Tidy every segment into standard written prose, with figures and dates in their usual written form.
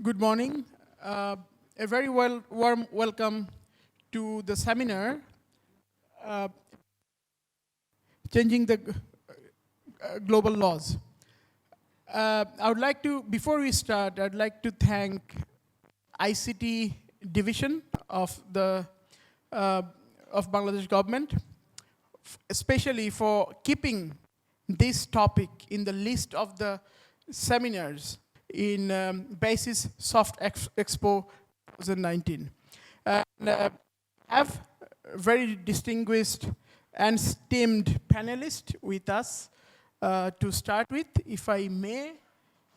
Good morning. A very warm welcome to the seminar, uh, Changing the Global Laws. I would like to, before we start, I'd like to thank ICT division of the of Bangladesh government, especially for keeping this topic in the list of the seminars in BASIS Soft Expo 2019. And have very distinguished and esteemed panelists with us to start with. If I may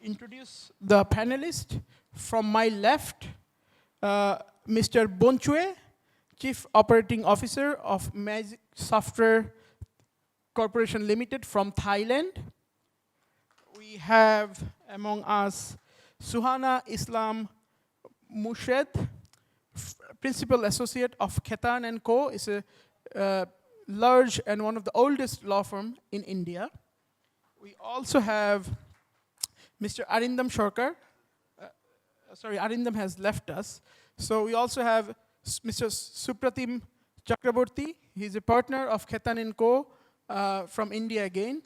introduce the panelist from my left, Mr. Bonchue, Chief Operating Officer of Magic Software Corporation Limited from Thailand. We have among us Suhana Islam Mushed, Principal Associate of Khetan & Co. Is a large and one of the oldest law firm in India. We also have Mr. Arindam Sarkar. Sorry, Arindam has left us. So we also have Mr. Supratim Chakraborty. He's a partner of Khetan & Co. From India again.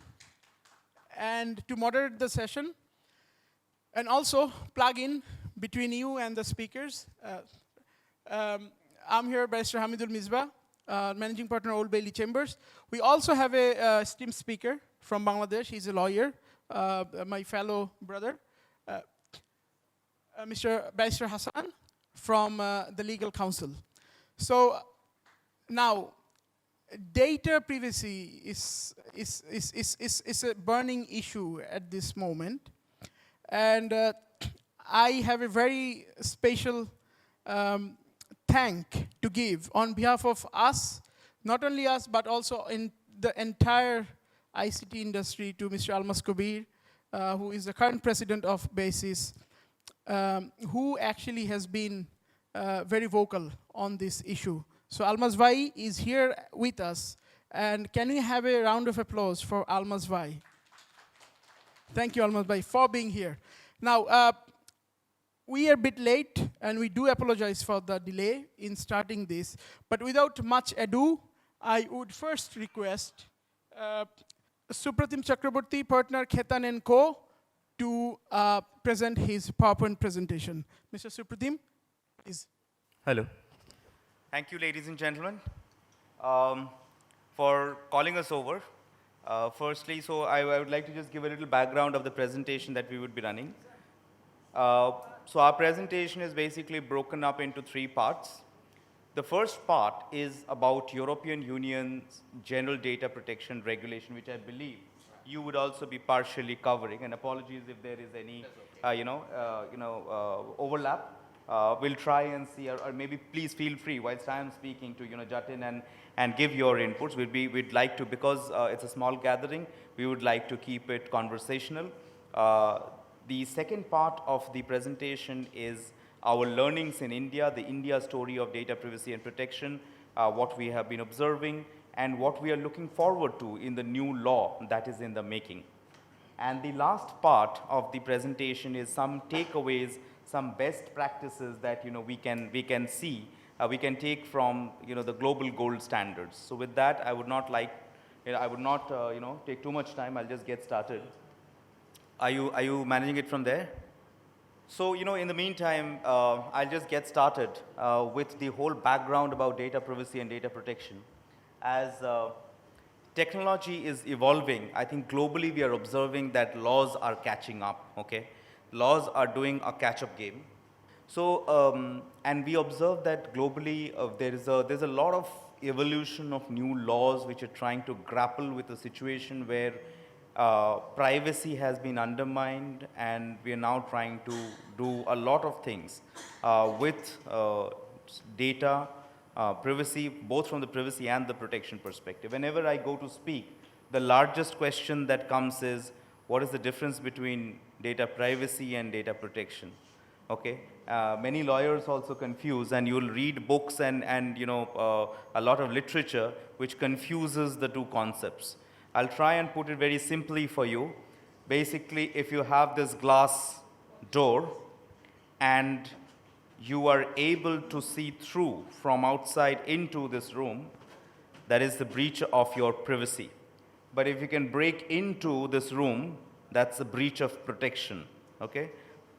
And to moderate the session, and also plug in between you and the speakers, I'm here, Barrister Hamidul Misbah, Managing Partner, Old Bailey Chambers. We also have a esteemed speaker from Bangladesh. He's a lawyer, my fellow brother, Mr. Barrister Hassan from the Legal Counsel. So now, data privacy is a burning issue at this moment. And I have a very special thank to give on behalf of us, not only us, but also in the entire ICT industry, to Mr. Almas Kabir, who is the current president of BASIS, who actually has been very vocal on this issue. So Almas Bhai is here with us. And can we have a round of applause for Almas Bhai? Thank you, Almas Bhai, for being here. Now, we are a bit late, and we do apologize for the delay in starting this. But without much ado, I would first request Supratim Chakraborty, partner Khetan & Co., to present his PowerPoint presentation. Mr. Supratim, please. Hello. Thank you, ladies and gentlemen, for calling us over. Firstly, so I would like to just give a little background of the presentation that we would be running. So our presentation is basically broken up into 3 parts. The first part is about European Union's General Data Protection Regulation, which I believe you would also be partially covering. And apologies if there is any, overlap. We'll try and see, or maybe please feel free whilst I am speaking to jut in and give your inputs. We'd like to, because it's a small gathering, we would like to keep it conversational. The second part of the presentation is our learnings in India, the India story of data privacy and protection, what we have been observing, and what we are looking forward to in the new law that is in the making. And the last part of the presentation is some takeaways, some best practices that we can see, we can take from the global gold standards. So with that, I would not take too much time. I'll just get started. Are you managing it from there? So in the meantime, I'll just get started with the whole background about data privacy and data protection. As technology is evolving, I think globally we are observing that laws are catching up. Okay. Laws are doing a catch-up game. So, and we observe that globally there's a lot of evolution of new laws which are trying to grapple with a situation where privacy has been undermined, and we are now trying to do a lot of things with data privacy, both from the privacy and the protection perspective. Whenever I go to speak, the largest question that comes is, what is the difference between data privacy and data protection? Okay, many lawyers also confuse, and you'll read books and a lot of literature which confuses the 2 concepts. I'll try and put it very simply for you. Basically, if you have this glass door, and you are able to see through from outside into this room, that is the breach of your privacy. But if you can break into this room, that's a breach of protection, okay?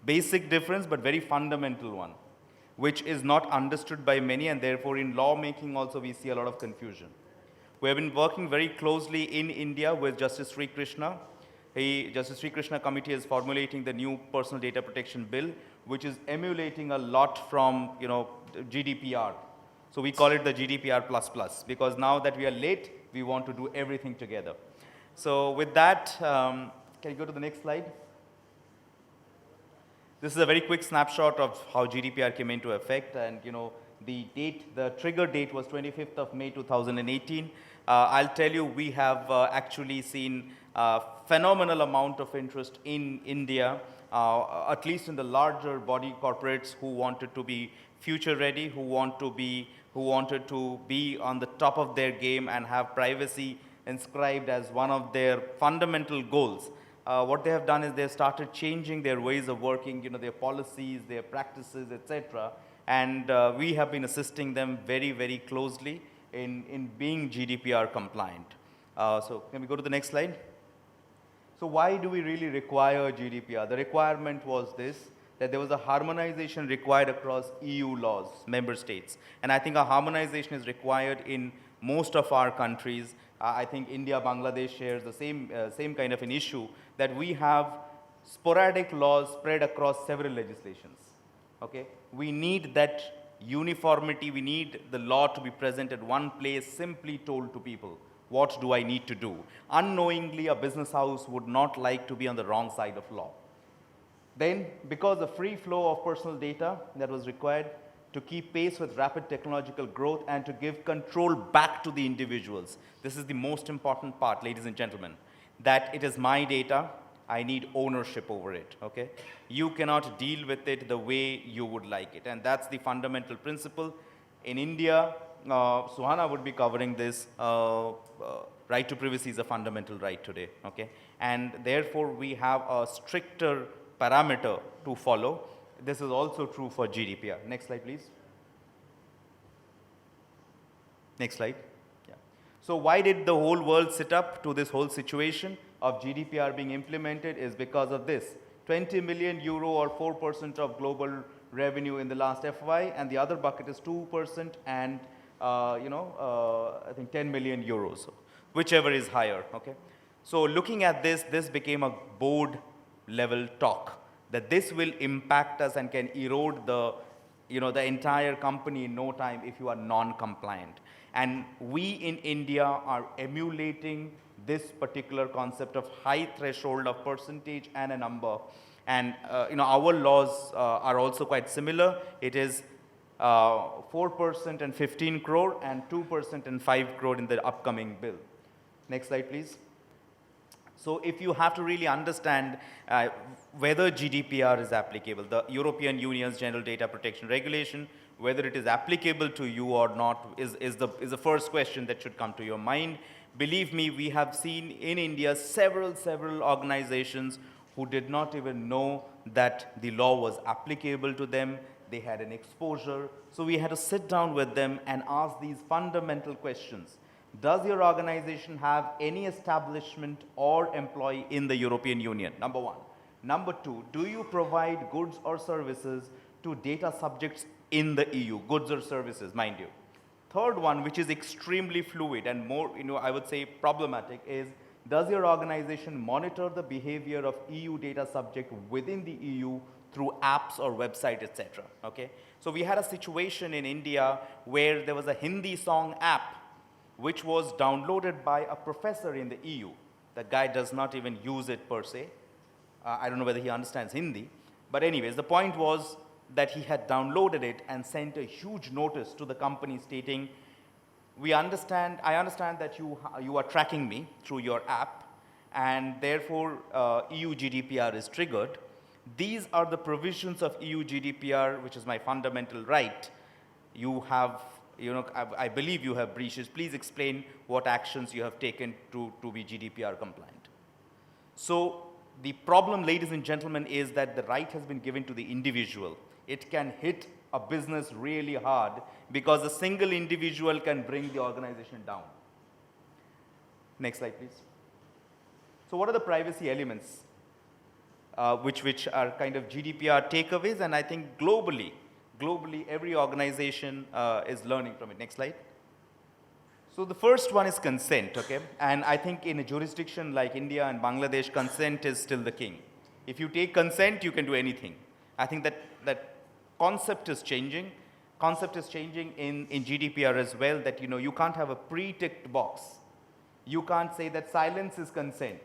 Basic difference, but very fundamental one, which is not understood by many, and therefore in lawmaking also we see a lot of confusion. We have been working very closely in India with Justice Sri Krishna. Justice Sri Krishna committee is formulating the new personal data protection bill, which is emulating a lot from GDPR. So we call it the GDPR plus, because now that we are late, we want to do everything together. So with that, can you go to the next slide? This is a very quick snapshot of how GDPR came into effect, and the trigger date was 25th of May 2018. I'll tell you, we have actually seen a phenomenal amount of interest in India, at least in the larger body corporates who wanted to be future ready, who wanted to be on the top of their game and have privacy inscribed as one of their fundamental goals. What they have done is they have started changing their ways of working, their policies, their practices, etc. And we have been assisting them very, very closely in being GDPR compliant. So can we go to the next slide? So why do we really require GDPR? The requirement was this, that there was a harmonization required across EU laws, member states. And I think a harmonization is required in most of our countries. I think India, Bangladesh shares the same kind of an issue, that we have sporadic laws spread across several legislations. Okay? We need that uniformity, we need the law to be present at one place, simply told to people, what do I need to do? Unknowingly, a business house would not like to be on the wrong side of law. Then, because the free flow of personal data that was required to keep pace with rapid technological growth and to give control back to the individuals. This is the most important part, ladies and gentlemen, that it is my data, I need ownership over it, okay? You cannot deal with it the way you would like it, and that's the fundamental principle. In India, Suhana would be covering this, right to privacy is a fundamental right today, okay? And therefore, we have a stricter parameter to follow. This is also true for GDPR. Next slide, please. Next slide. Yeah. So why did the whole world sit up to this whole situation of GDPR being implemented is because of this. 20 million euro or 4% of global revenue in the last FY, and the other bucket is 2% and I think 10 million euros, whichever is higher, okay? So looking at this, this became a board level talk, that this will impact us and can erode the entire company in no time if you are non-compliant. And we in India are emulating this particular concept of high threshold of percentage and a number. And our laws are also quite similar. It is 4% and 15 crore and 2% and 5 crore in the upcoming bill. Next slide, please. So if you have to really understand whether GDPR is applicable, the European Union's General Data Protection Regulation, whether it is applicable to you or not is the first question that should come to your mind. Believe me, we have seen in India several organizations who did not even know that the law was applicable to them. They had an exposure. So we had to sit down with them and ask these fundamental questions. Does your organization have any establishment or employee in the European Union? Number one. Number two, do you provide goods or services to data subjects in the EU? Goods or services, mind you. Third one, which is extremely fluid and more, I would say problematic, is does your organization monitor the behavior of EU data subject within the EU through apps or website, etc. Okay? So we had a situation in India where there was a Hindi song app which was downloaded by a professor in the EU. That guy does not even use it per se. I don't know whether he understands Hindi. But anyways, the point was that he had downloaded it and sent a huge notice to the company stating, I understand that you are tracking me through your app, and therefore EU GDPR is triggered. These are the provisions of EU GDPR, which is my fundamental right. You have, I believe you have breaches. Please explain what actions you have taken to be GDPR compliant. So the problem, ladies and gentlemen, is that the right has been given to the individual. it can hit a business really hard because a single individual can bring the organization down. Next slide, please. So what are the privacy elements which are kind of GDPR takeaways? And I think globally every organization is learning from it. Next slide. So the first one is consent, okay? And I think in a jurisdiction like India and Bangladesh, consent is still the king. If you take consent, you can do anything. I think that concept is changing. Concept is changing in GDPR as well, that you can't have a pre-ticked box. You can't say that silence is consent.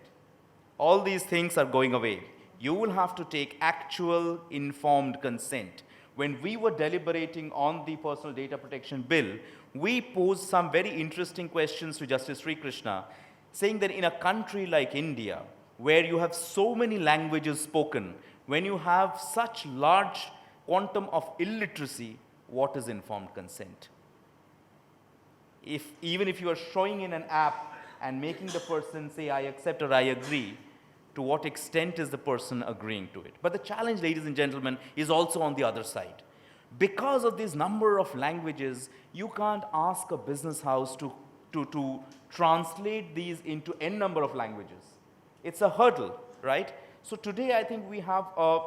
All these things are going away. You will have to take actual informed consent. When we were deliberating on the Personal Data Protection Bill, we posed some very interesting questions to Justice Sri Krishna, saying that in a country like India, where you have so many languages spoken, when you have such large quantum of illiteracy, what is informed consent? Even if you are showing in an app and making the person say, I accept or I agree, to what extent is the person agreeing to it? But the challenge, ladies and gentlemen, is also on the other side. Because of this number of languages, you can't ask a business house to translate these into n number of languages. It's a hurdle, right? So today, I think we have a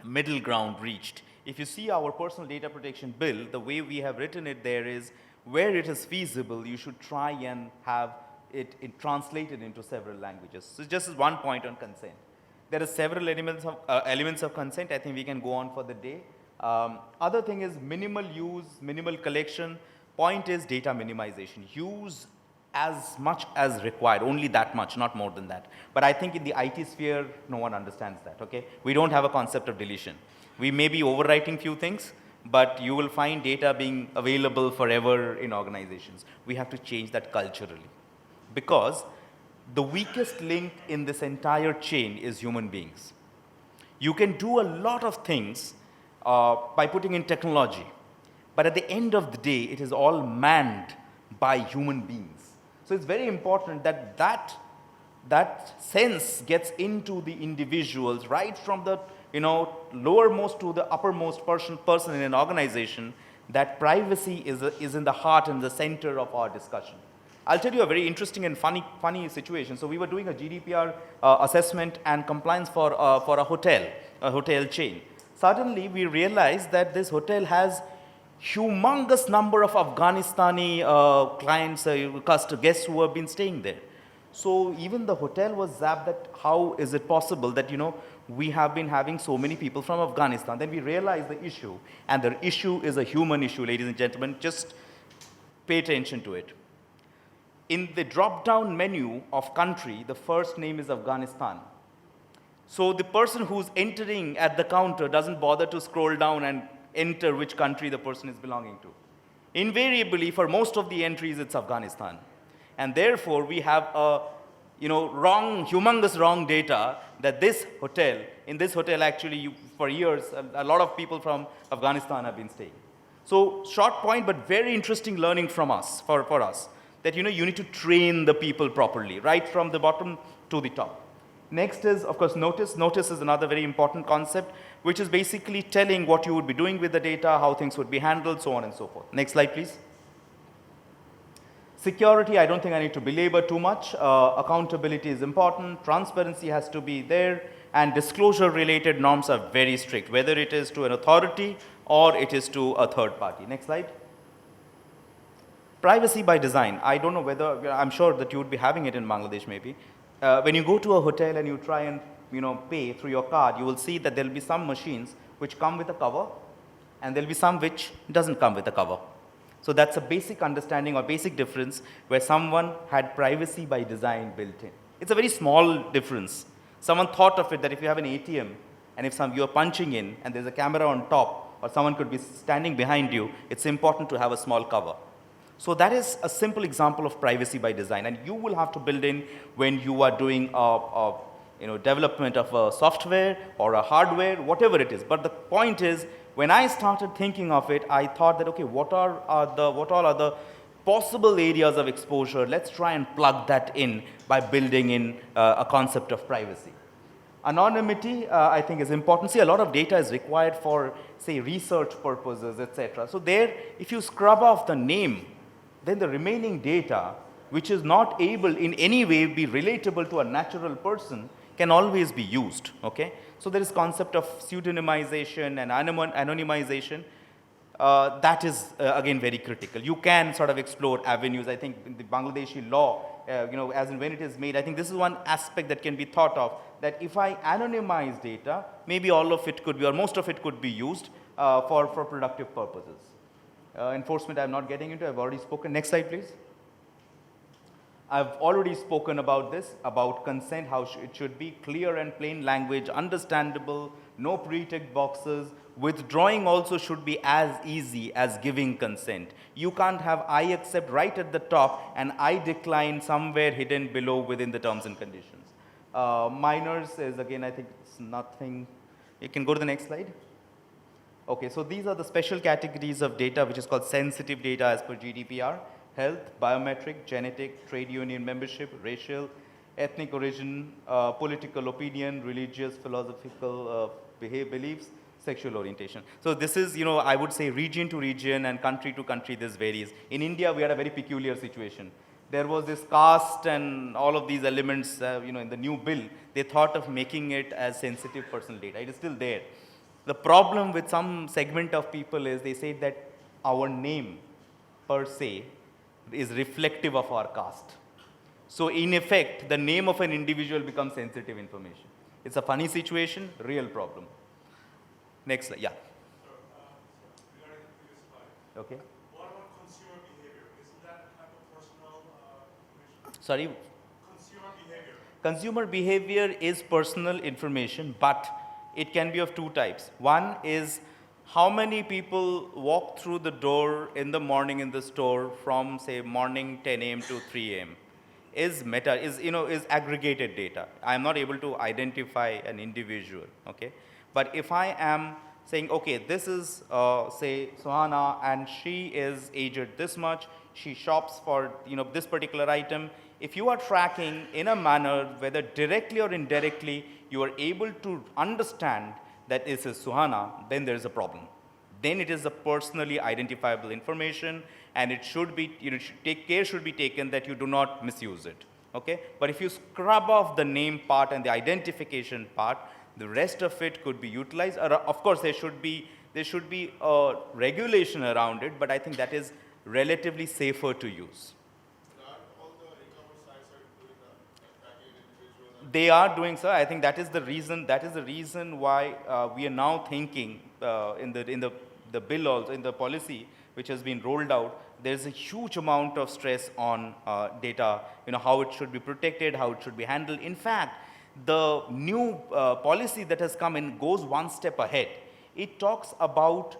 middle ground reached. If you see our Personal Data Protection Bill, the way we have written it there is, where it is feasible, you should try and have it translated into several languages. So just as one point on consent. There are several elements of consent. I think we can go on for the day. Other thing is minimal use, minimal collection. Point is data minimization. Use as much as required, only that much, not more than that. But I think in the IT sphere, no one understands that, okay? We don't have a concept of deletion. We may be overwriting few things, but you will find data being available forever in organizations. We have to change that culturally. Because the weakest link in this entire chain is human beings. You can do a lot of things by putting in technology, but at the end of the day, it is all manned by human beings. So it's very important that that sense gets into the individuals, right from the lowermost to the uppermost person in an organization, that privacy is in the heart and the center of our discussion. I'll tell you a very interesting and funny situation. So we were doing a GDPR assessment and compliance for a hotel chain. Suddenly, we realized that this hotel has humongous number of Afghanistani clients, guests who have been staying there. So even the hotel was zapped that how is it possible that we have been having so many people from Afghanistan. Then we realized the issue, and the issue is a human issue, ladies and gentlemen. Just pay attention to it. In the drop-down menu of country, the first name is Afghanistan. So the person who's entering at the counter doesn't bother to scroll down and enter which country the person is belonging to. Invariably, for most of the entries, it's Afghanistan. And therefore, we have a humongous wrong data that in this hotel actually, for years, a lot of people from Afghanistan have been staying. So short point, but very interesting learning from us, for us, that you need to train the people properly, right from the bottom to the top. Next is, of course, notice. Notice is another very important concept, which is basically telling what you would be doing with the data, how things would be handled, so on and so forth. Next slide, please. Security, I don't think I need to belabor too much. Accountability is important. Transparency has to be there. And disclosure-related norms are very strict, whether it is to an authority or it is to a third party. Next slide. Privacy by design. I don't know whether, I'm sure that you would be having it in Bangladesh maybe. When you go to a hotel and you try and pay through your card, you will see that there will be some machines which come with a cover, and there will be some which doesn't come with a cover. So that's a basic understanding or basic difference where someone had privacy by design built in. It's a very small difference. Someone thought of it that if you have an ATM and if you're punching in and there's a camera on top or someone could be standing behind you, it's important to have a small cover. So that is a simple example of privacy by design, and you will have to build in when you are doing development of a software or a hardware, whatever it is. But the point is, when I started thinking of it, I thought that, okay, what all are the possible areas of exposure? Let's try and plug that in by building in a concept of privacy. Anonymity, I think, is important. See, a lot of data is required for, say, research purposes, etc. So there, if you scrub off the name, then the remaining data, which is not able in any way be relatable to a natural person, can always be used, okay? So there is concept of pseudonymization and anonymization. That is, again, very critical. You can sort of explore avenues. I think in the Bangladeshi law, as in when it is made, I think this is one aspect that can be thought of, that if I anonymize data, maybe all of it could be, or most of it could be used for productive purposes. Enforcement, I'm not getting into, I've already spoken. Next slide, please. I've already spoken about this, about consent, how it should be clear and plain language, understandable, no pre-tick boxes. Withdrawing also should be as easy as giving consent. You can't have I accept right at the top and I decline somewhere hidden below within the terms and conditions. Minors is, again, I think it's nothing. You can go to the next slide. Okay, so these are the special categories of data, which is called sensitive data as per GDPR. Health, biometric, genetic, trade union membership, racial, ethnic origin, political opinion, religious, philosophical beliefs, sexual orientation. So this is, I would say region to region and country to country, this varies. In India, we had a very peculiar situation. There was this caste and all of these elements, in the new bill, they thought of making it as sensitive personal data. It is still there. The problem with some segment of people is they say that our name per se is reflective of our caste. So in effect, the name of an individual becomes sensitive information. It's a funny situation, real problem. Next slide, yeah. Regarding the previous slide, Okay. what about consumer behavior? Isn't that a type of personal information? Sorry. Consumer behavior. Consumer behavior is personal information, but it can be of two types. One is how many people walk through the door in the morning in the store from, say, morning 10 a.m. to 3 a.m. is aggregated data. I am not able to identify an individual, okay? But if I am saying, okay, this is, say, Suhana, and she is aged this much, she shops for, this particular item. If you are tracking in a manner, whether directly or indirectly, you are able to understand that this is Suhana, then there is a problem. Then it is a personally identifiable information, and it should be, care should be taken that you do not misuse it, okay? But if you scrub off the name part and the identification part, the rest of it could be utilized. Of course, there should be a regulation around it, but I think that is relatively safer to use. Not all the e-commerce sites are doing that, tracking individuals. They are doing so. I think that is the reason why we are now thinking in the bill also, in the policy which has been rolled out, there is a huge amount of stress on data, how it should be protected, how it should be handled. In fact, the new policy that has come in goes one step ahead. It talks about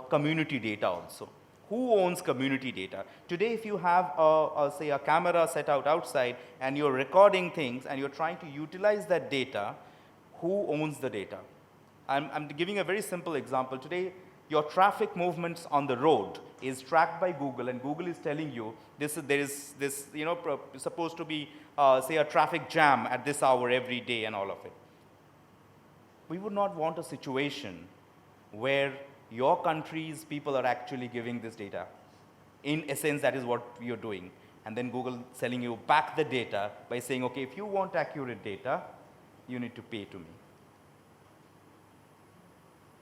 community data also. Who owns community data? Today, if you have, say, a camera set out outside and you're recording things and you're trying to utilize that data, who owns the data? I'm giving a very simple example. Today, your traffic movements on the road is tracked by Google, and Google is telling you there is this, supposed to be, say, a traffic jam at this hour every day and all of it. We would not want a situation where your country's people are actually giving this data. In essence, that is what you're doing. And then Google selling you back the data by saying, okay, if you want accurate data, you need to pay to me.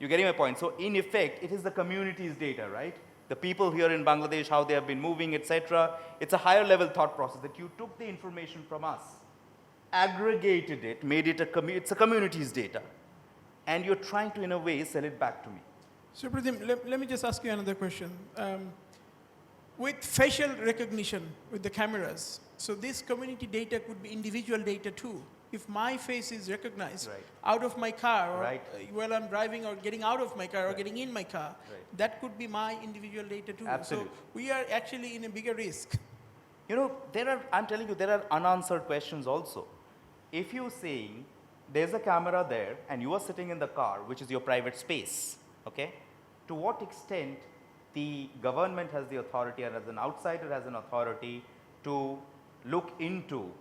You're getting my point? So in effect, it is the community's data, right? The people here in Bangladesh, how they have been moving, etc. It's a higher level thought process that you took the information from us, aggregated it, made it it's a community's data, and you're trying to, in a way, sell it back to me. So, Pradeep, let me just ask you another question. With facial recognition with the cameras, so this community data could be individual data too. If my face is recognized Right. out of my car, or Right. while I'm driving or getting out of my car or Right. getting in my car, Right. that could be my individual data too. Absolutely. So we are actually in a bigger risk. I'm telling you, there are unanswered questions also. If you're saying there's a camera there and you are sitting in the car, which is your private space, okay? To what extent the government has the authority, and as an outsider has an authority to look into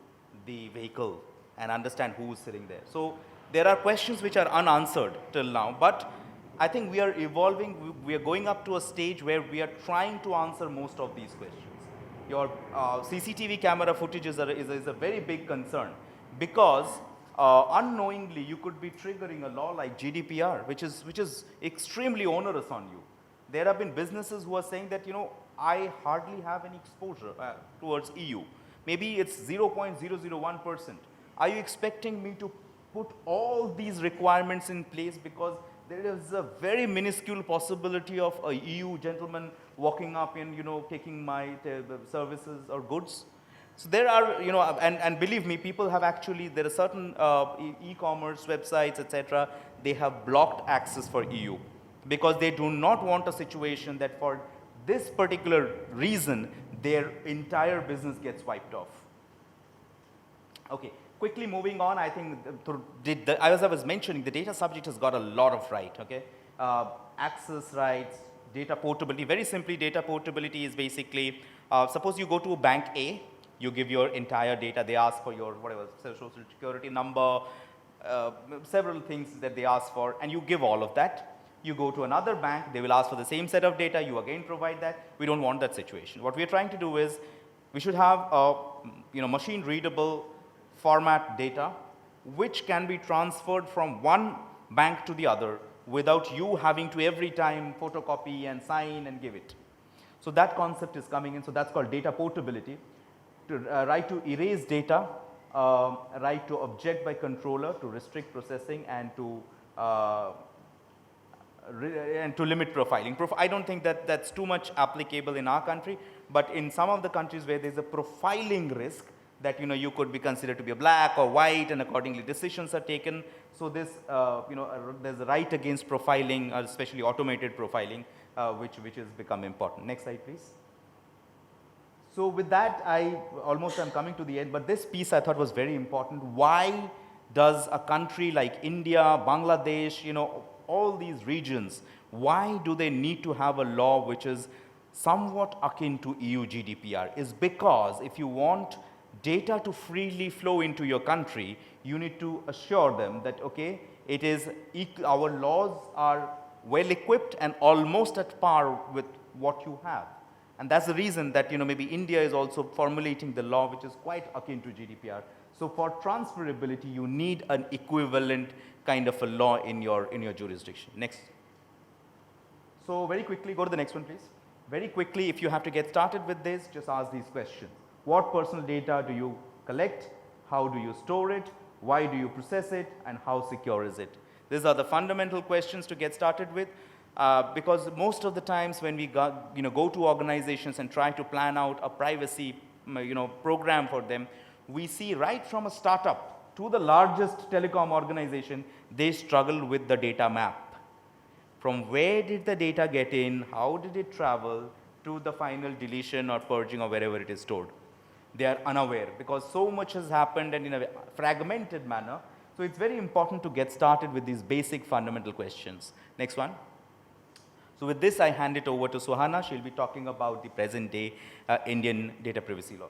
the vehicle and understand who's sitting there. So There are questions which are unanswered till now, but I think we are evolving. We are going up to a stage where we are trying to answer most of these questions. Your CCTV camera footage is a very big concern because unknowingly you could be triggering a law like GDPR, which is extremely onerous on you. There have been businesses who are saying that, you know, I hardly have any exposure towards EU. Maybe it's 0.001%. Are you expecting me to put all these requirements in place because there is a very minuscule possibility of a EU gentleman walking up and, you know, taking my services or goods? So there are, you know, and believe me, people have actually, there are certain e-commerce websites, etc., they have blocked access for EU because they do not want a situation that for this particular reason, their entire business gets wiped off. Okay, quickly moving on, I think, as I was mentioning, the data subject has got a lot of right, okay? Access rights, data portability. Very simply, data portability is basically, suppose you go to bank A, you give your entire data, they ask for your, whatever, social security number, several things that they ask for, and you give all of that. You go to another bank, they will ask for the same set of data, you again provide that. We don't want that situation. What we are trying to do is, we should have a, you know, machine readable format data which can be transferred from one bank to the other without you having to every time photocopy and sign and give it. So that concept is coming in, so that's called data portability. To, right to erase data, right to object by controller, to restrict processing, and to limit profiling. I don't think that that's too much applicable in our country, but in some of the countries where there's a profiling risk, that, you know, you could be considered to be a black or white, and accordingly decisions are taken. So this, you know, there's a right against profiling, especially automated profiling, which has become important. Next slide, please. So with that, I almost am coming to the end, but this piece I thought was very important. Why does a country like India, Bangladesh, you know, all these regions, why do they need to have a law which is somewhat akin to EU GDPR? Is because if you want data to freely flow into your country, you need to assure them that, okay, it is, our laws are well equipped and almost at par with what you have. And that's the reason that, you know, maybe India is also formulating the law which is quite akin to GDPR. So for transferability, you need an equivalent kind of a law in your jurisdiction. Next. So very quickly, go to the next one, please. Very quickly, if you have to get started with this, just ask these questions. What personal data do you collect? How do you store it? Why do you process it? And how secure is it? These are the fundamental questions to get started with. Because most of the times when we go to organizations and try to plan out a privacy program for them, we see right from a startup to the largest telecom organization, they struggle with the data map. From where did the data get in, how did it travel to the final deletion or purging or wherever it is stored. They are unaware because so much has happened and in a fragmented manner. So it's very important to get started with these basic fundamental questions. Next one. So with this, I hand it over to Suhana. She'll be talking about the present day Indian data privacy law.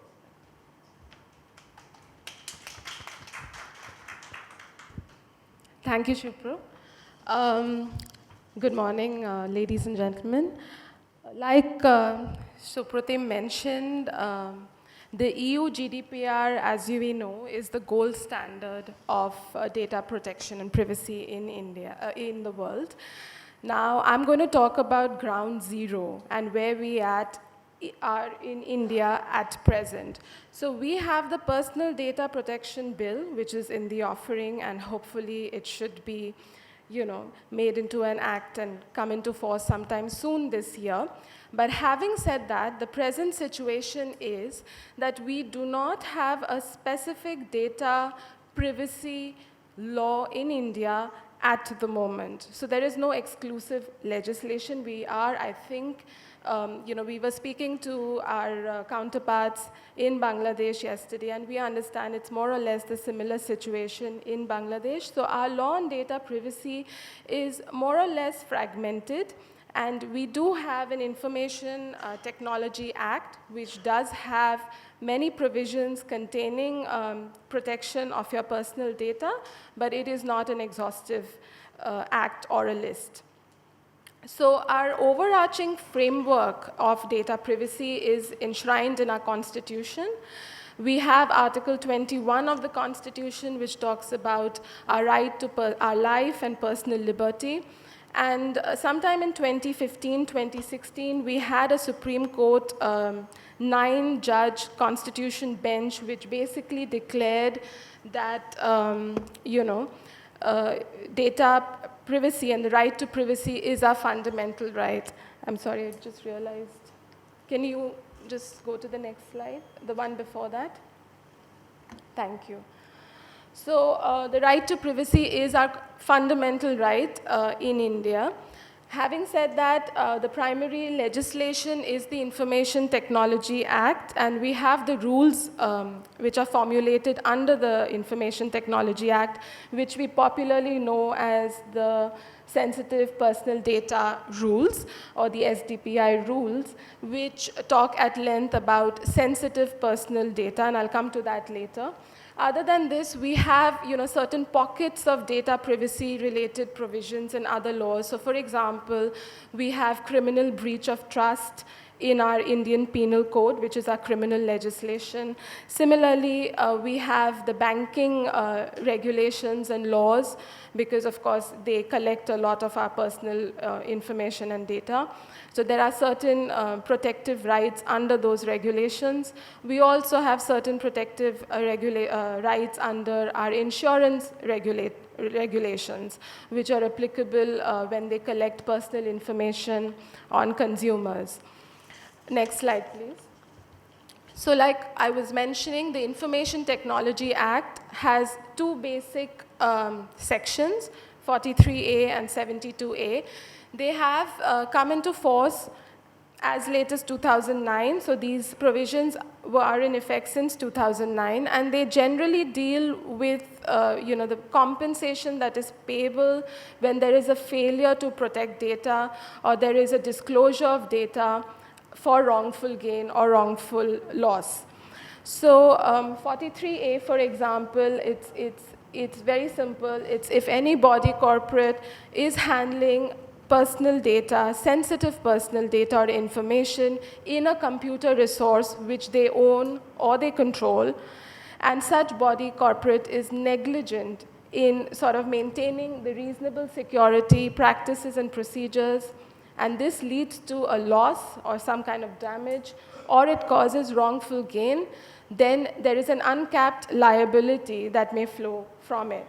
Thank you, Shupro. Good morning, ladies and gentlemen. Like Supratim mentioned, the EU GDPR, as you know, is the gold standard of data protection and privacy in India, in the world. Now, I'm going to talk about ground zero and where we are in India at present. So we have the Personal Data Protection Bill, which is in the offering, and hopefully it should be, made into an act and come into force sometime soon this year. But having said that, the present situation is that we do not have a specific data privacy law in India at the moment. So there is no exclusive legislation. We are, I think, we were speaking to our counterparts in Bangladesh yesterday, and we understand it's more or less the similar situation in Bangladesh. So our law on data privacy is more or less fragmented, and we do have an Information Technology Act, which does have many provisions containing protection of your personal data, but it is not an exhaustive act or a list. So our overarching framework of data privacy is enshrined in our Constitution. We have Article 21 of the Constitution, which talks about our right to our life and personal liberty. And sometime in 2015, 2016, we had a Supreme Court 9-judge constitution bench, which basically declared that, data privacy and the right to privacy is our fundamental right. I'm sorry, I just realized. Can you just go to the next slide, the one before that? Thank you. So the right to privacy is our fundamental right in India. Having said that, the primary legislation is the Information Technology Act, and we have the rules which are formulated under the Information Technology Act, which we popularly know as the Sensitive Personal Data Rules, or the SDPI rules, which talk at length about sensitive personal data, and I'll come to that later. Other than this, we have certain pockets of data privacy-related provisions in other laws. So for example, we have criminal breach of trust in our Indian Penal Code, which is our criminal legislation. Similarly, we have the banking regulations and laws, because of course they collect a lot of our personal information and data. So there are certain protective rights under those regulations. We also have certain protective rights under our insurance regulations, which are applicable when they collect personal information on consumers. Next slide, please. So like I was mentioning, the Information Technology Act has two basic sections, 43A and 72A. They have come into force as late as 2009, so these provisions are in effect since 2009, and they generally deal with the compensation that is payable when there is a failure to protect data, or there is a disclosure of data for wrongful gain or wrongful loss. So 43A, for example, it's very simple. It's if any body corporate is handling personal data, sensitive personal data or information in a computer resource which they own or they control, and such body corporate is negligent in sort of maintaining the reasonable security practices and procedures, and this leads to a loss or some kind of damage, or it causes wrongful gain, then there is an uncapped liability that may flow from it.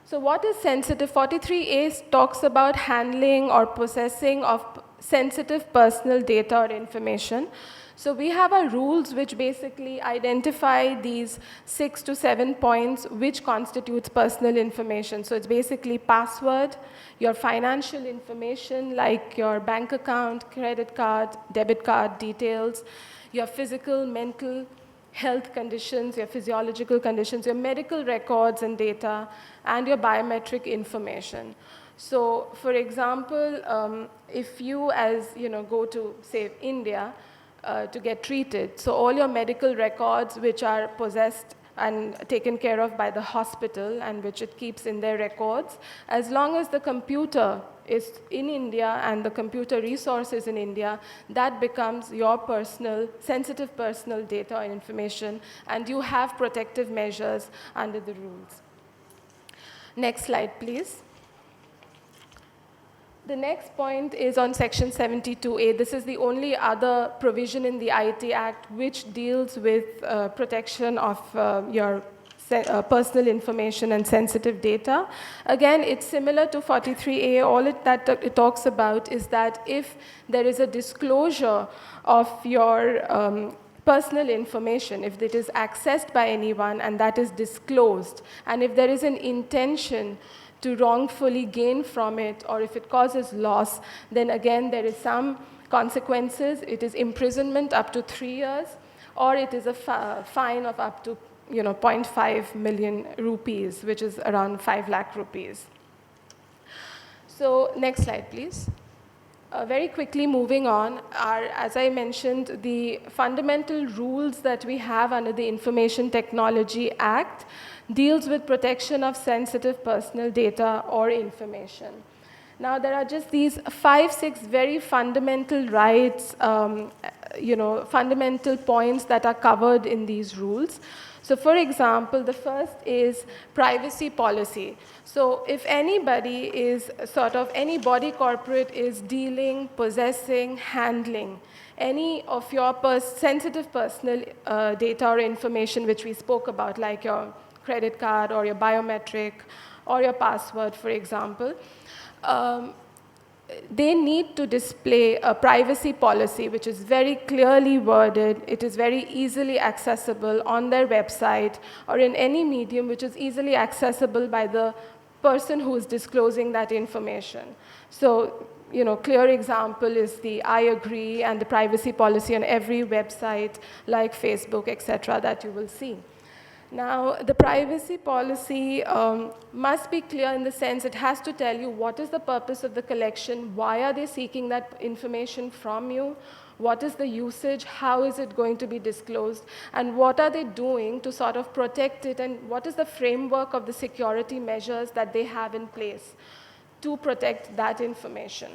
So what is sensitive? 43A talks about handling or possessing of sensitive personal data or information. So we have our rules which basically identify these 6 to 7 points which constitutes personal information. So it's basically password, your financial information like your bank account, credit card, debit card details, your physical, mental health conditions, your physiological conditions, your medical records and data, and your biometric information. So for example, if you go to, say, India to get treated, so all your medical records which are possessed and taken care of by the hospital and which it keeps in their records, as long as the computer is in India and the computer resources in India, that becomes your personal, sensitive personal data and information, and you have protective measures under the rules. Next slide, please. The next point is on Section 72A. This is the only other provision in the IT Act which deals with protection of your personal information and sensitive data. Again, it's similar to 43A. All that it talks about is that if there is a disclosure of your personal information, if it is accessed by anyone and that is disclosed, and if there is an intention to wrongfully gain from it, or if it causes loss, then again there is some consequences. It is imprisonment up to 3 years, or it is a fine of up to 0.5 million rupees, which is around 5 lakh rupees. So next slide, please. Very quickly moving on are, as I mentioned, the fundamental rules that we have under the Information Technology Act deals with protection of sensitive personal data or information. Now, there are just these 5, 6 very fundamental rights, fundamental points that are covered in these rules. So for example, the first is privacy policy. So if anybody is any body corporate is dealing, possessing, handling any of your sensitive personal data or information which we spoke about, like your credit card or your biometric or your password, for example, they need to display a privacy policy which is very clearly worded. It is very easily accessible on their website or in any medium which is easily accessible by the person who is disclosing that information. So, clear example is the I agree and the privacy policy on every website like Facebook, etc., that you will see. Now, the privacy policy must be clear in the sense it has to tell you what is the purpose of the collection, why are they seeking that information from you, what is the usage, how is it going to be disclosed, and what are they doing to sort of protect it, and what is the framework of the security measures that they have in place to protect that information.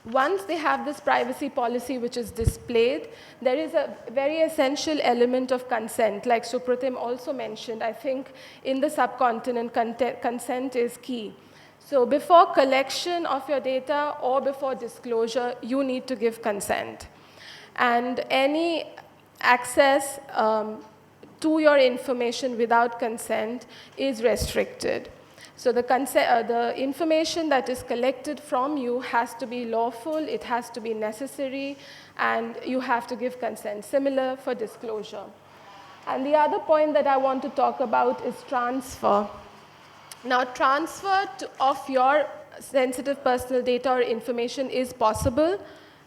Once they have this privacy policy which is displayed, there is a very essential element of consent. Like Supratim also mentioned, I think in the subcontinent, consent is key. So before collection of your data or before disclosure, you need to give consent. And any access to your information without consent is restricted. So the information that is collected from you has to be lawful, it has to be necessary, and you have to give consent. Similar for disclosure. And the other point that I want to talk about is transfer. Now, transfer of your sensitive personal data or information is possible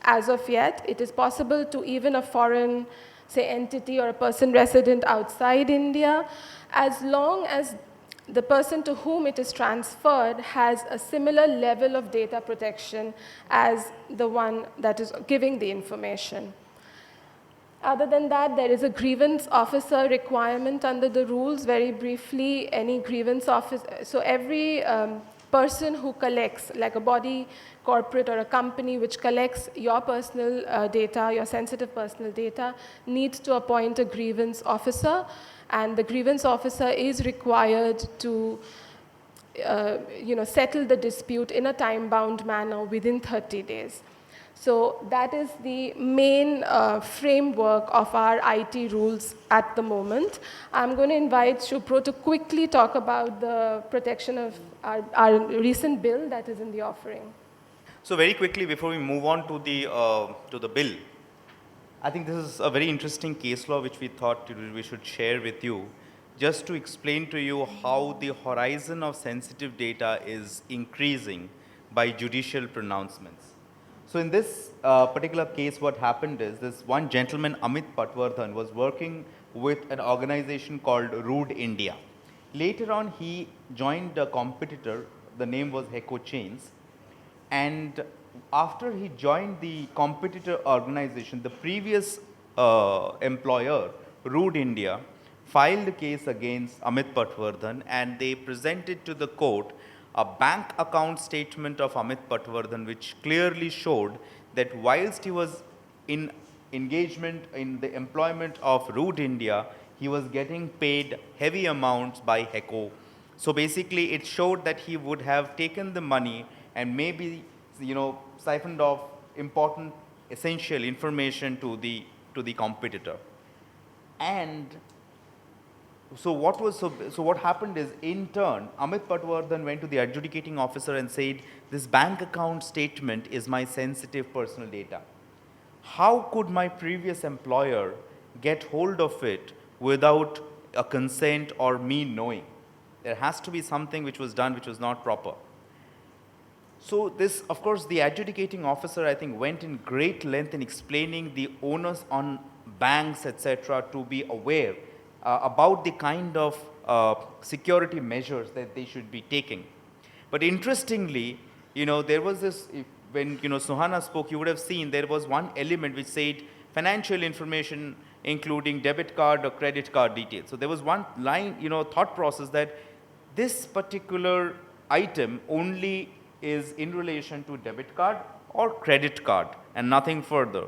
as of yet. It is possible to even a foreign, say, entity or a person resident outside India, as long as the person to whom it is transferred has a similar level of data protection as the one that is giving the information. Other than that, there is a grievance officer requirement under the rules. Very briefly, any grievance officer, so every person who collects, like a body, corporate, or a company which collects your personal data, your sensitive personal data, needs to appoint a grievance officer. And the grievance officer is required to settle the dispute in a time-bound manner within 30 days. So that is the main framework of our IT rules at the moment. I'm going to invite Shupro to quickly talk about the protection of our recent bill that is in the offering. So very quickly, before we move on to the bill, I think this is a very interesting case law which we thought we should share with you, just to explain to you how the horizon of sensitive data is increasing by judicial pronouncements. So in this particular case, what happened is this one gentleman, Amit Patwardhan, was working with an organization called Root India. Later on, he joined a competitor. The name was Heko Chains. And after he joined the competitor organization, the previous employer, Root India, filed a case against Amit Patwardhan, and they presented to the court a bank account statement of Amit Patwardhan which clearly showed that whilst he was in engagement in the employment of Root India, he was getting paid heavy amounts by Heko. So basically, it showed that he would have taken the money and maybe, siphoned off important, essential information to the competitor. And so what happened is, in turn, Amit Patwardhan went to the adjudicating officer and said, this bank account statement is my sensitive personal data. How could my previous employer get hold of it without a consent or me knowing? There has to be something which was done which was not proper. So this, of course, the adjudicating officer, I think, went in great length in explaining the onus on banks, etc., to be aware about the kind of security measures that they should be taking. But interestingly, there was this when Suhana spoke, you would have seen there was one element which said financial information, including debit card or credit card details. So there was one line, thought process that this particular item only is in relation to debit card or credit card and nothing further.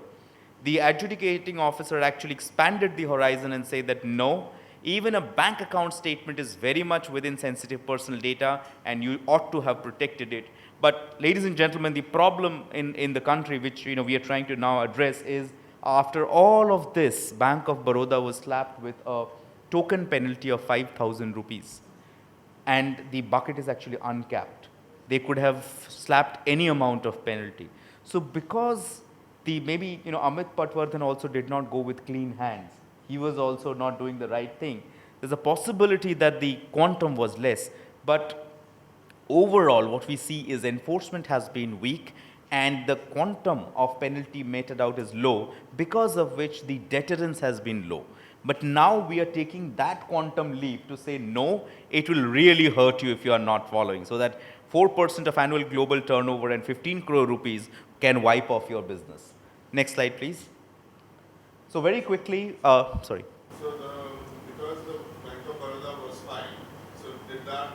The adjudicating officer actually expanded the horizon and said that no, even a bank account statement is very much within sensitive personal data and you ought to have protected it. But ladies and gentlemen, the problem in the country which we are trying to now address is after all of this, Bank of Baroda was slapped with a token penalty of 5,000 rupees. And the bucket is actually uncapped. They could have slapped any amount of penalty. So because maybe Amit Patwardhan also did not go with clean hands, he was also not doing the right thing. There's a possibility that the quantum was less, but overall what we see is enforcement has been weak and the quantum of penalty meted out is low, because of which the deterrence has been low. But now we are taking that quantum leap to say, no, it will really hurt you if you are not following. So that 4% of annual global turnover and 15 crore rupees can wipe off your business. Next slide, please. So very quickly, sorry. So because the Bank of Baroda was fined, so did that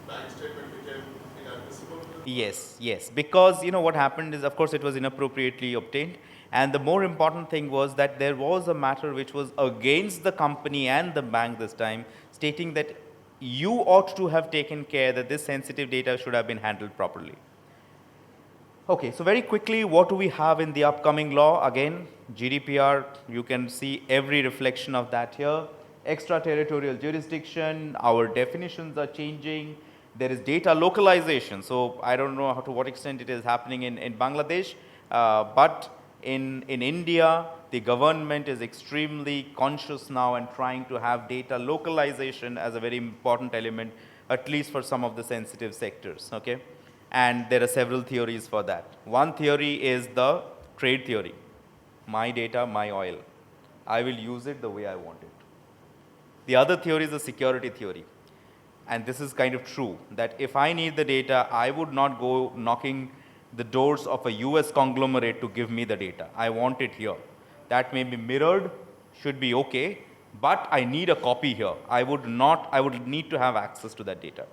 bank statement become inadmissible? Yes. Because what happened is, of course, it was inappropriately obtained. And the more important thing was that there was a matter which was against the company and the bank this time, stating that you ought to have taken care that this sensitive data should have been handled properly. Okay, so very quickly, what do we have in the upcoming law? Again, GDPR, you can see every reflection of that here. Extraterritorial jurisdiction, our definitions are changing. There is data localization. So I don't know to what extent it is happening in Bangladesh, but in India, the government is extremely conscious now and trying to have data localization as a very important element, at least for some of the sensitive sectors, okay? And there are several theories for that. One theory is the trade theory. My data, my oil. I will use it the way I want it. The other theory is the security theory. And this is kind of true, that if I need the data, I would not go knocking the doors of a US conglomerate to give me the data. I want it here. That may be mirrored, should be okay, but I need a copy here. I would need to have access to that data.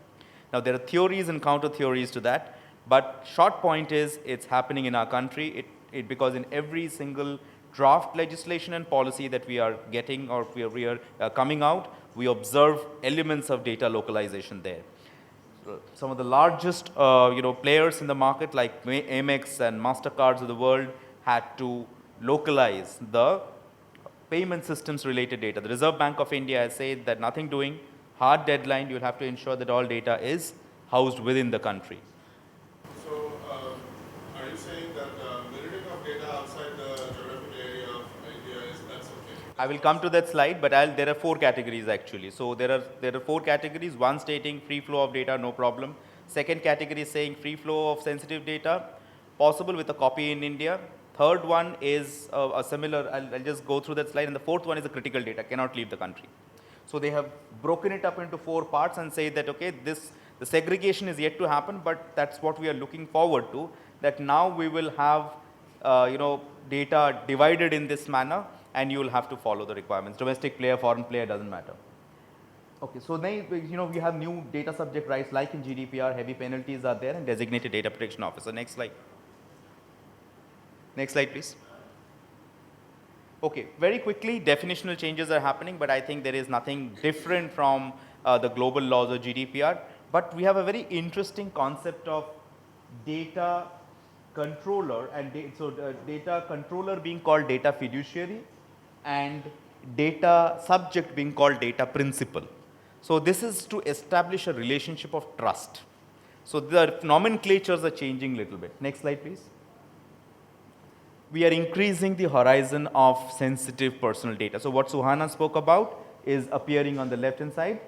Now there are theories and counter theories to that, but short point is it's happening in our country because in every single draft legislation and policy that we are getting or we are coming out, we observe elements of data localization there. Some of the largest players in the market like Amex and MasterCards of the world had to localize the payment systems related data. The Reserve Bank of India has said that nothing doing, hard deadline, you'll have to ensure that all data is housed within the country. So are you saying that mirroring of data outside the geographic area of India that's okay? I will come to that slide, but there are 4 categories actually. So there are 4 categories. One stating free flow of data, no problem. Second category is saying free flow of sensitive data, possible with a copy in India. Third one is a similar, I'll just go through that slide. And the fourth one is the critical data, cannot leave the country. So they have broken it up into 4 parts and say that, okay, the segregation is yet to happen, but that's what we are looking forward to, that now we will have, data divided in this manner, and you will have to follow the requirements. Domestic player, foreign player, doesn't matter. Okay, so then, we have new data subject rights like in GDPR, heavy penalties are there, and designated data protection officer. Next slide. Next slide, please. Okay, very quickly, definitional changes are happening, but I think there is nothing different from the global laws or GDPR. But we have a very interesting concept of data controller, and data controller being called data fiduciary, and data subject being called data principal. So this is to establish a relationship of trust. So the nomenclatures are changing a little bit. Next slide, please. We are increasing the horizon of sensitive personal data. So what Suhana spoke about is appearing on the left-hand side.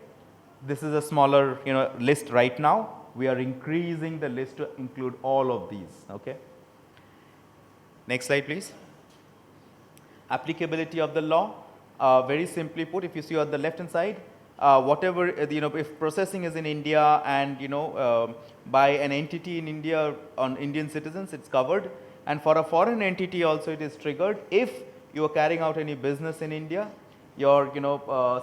This is a smaller list right now. We are increasing the list to include all of these. Okay. Next slide, please. Applicability of the law. Very simply put, if you see on the left-hand side, whatever, if processing is in India and, by an entity in India on Indian citizens, it's covered. And for a foreign entity also it is triggered if you are carrying out any business in India, your,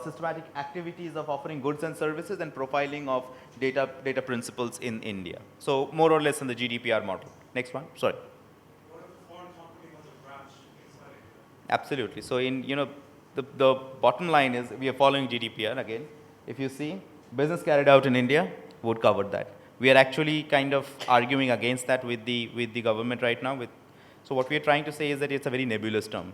systematic activities of offering goods and services and profiling of data principles in India. So more or less in the GDPR model. Next one, sorry. What if the foreign company has a branch inside India? Absolutely. So in, the bottom line is we are following GDPR again. If you see, business carried out in India would cover that. We are actually kind of arguing against that with the government right now. So what we are trying to say is that it's a very nebulous term.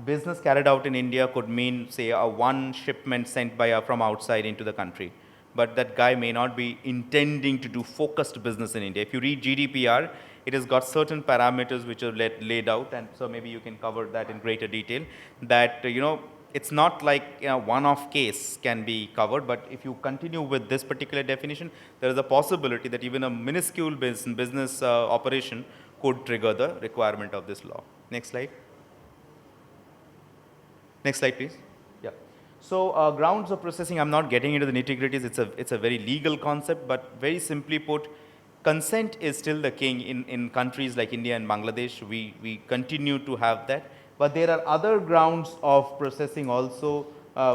Business carried out in India could mean, say, a one shipment sent from outside into the country. But that guy may not be intending to do focused business in India. If you read GDPR, it has got certain parameters which are laid out, and so maybe you can cover that in greater detail, that, it's not like one-off case can be covered, but if you continue with this particular definition, there is a possibility that even a minuscule business operation could trigger the requirement of this law. Next slide. Next slide, please. Yeah. So grounds of processing, I'm not getting into the nitty-gritties. It's a very legal concept, but very simply put, consent is still the king in countries like India and Bangladesh. We continue to have that. But there are other grounds of processing also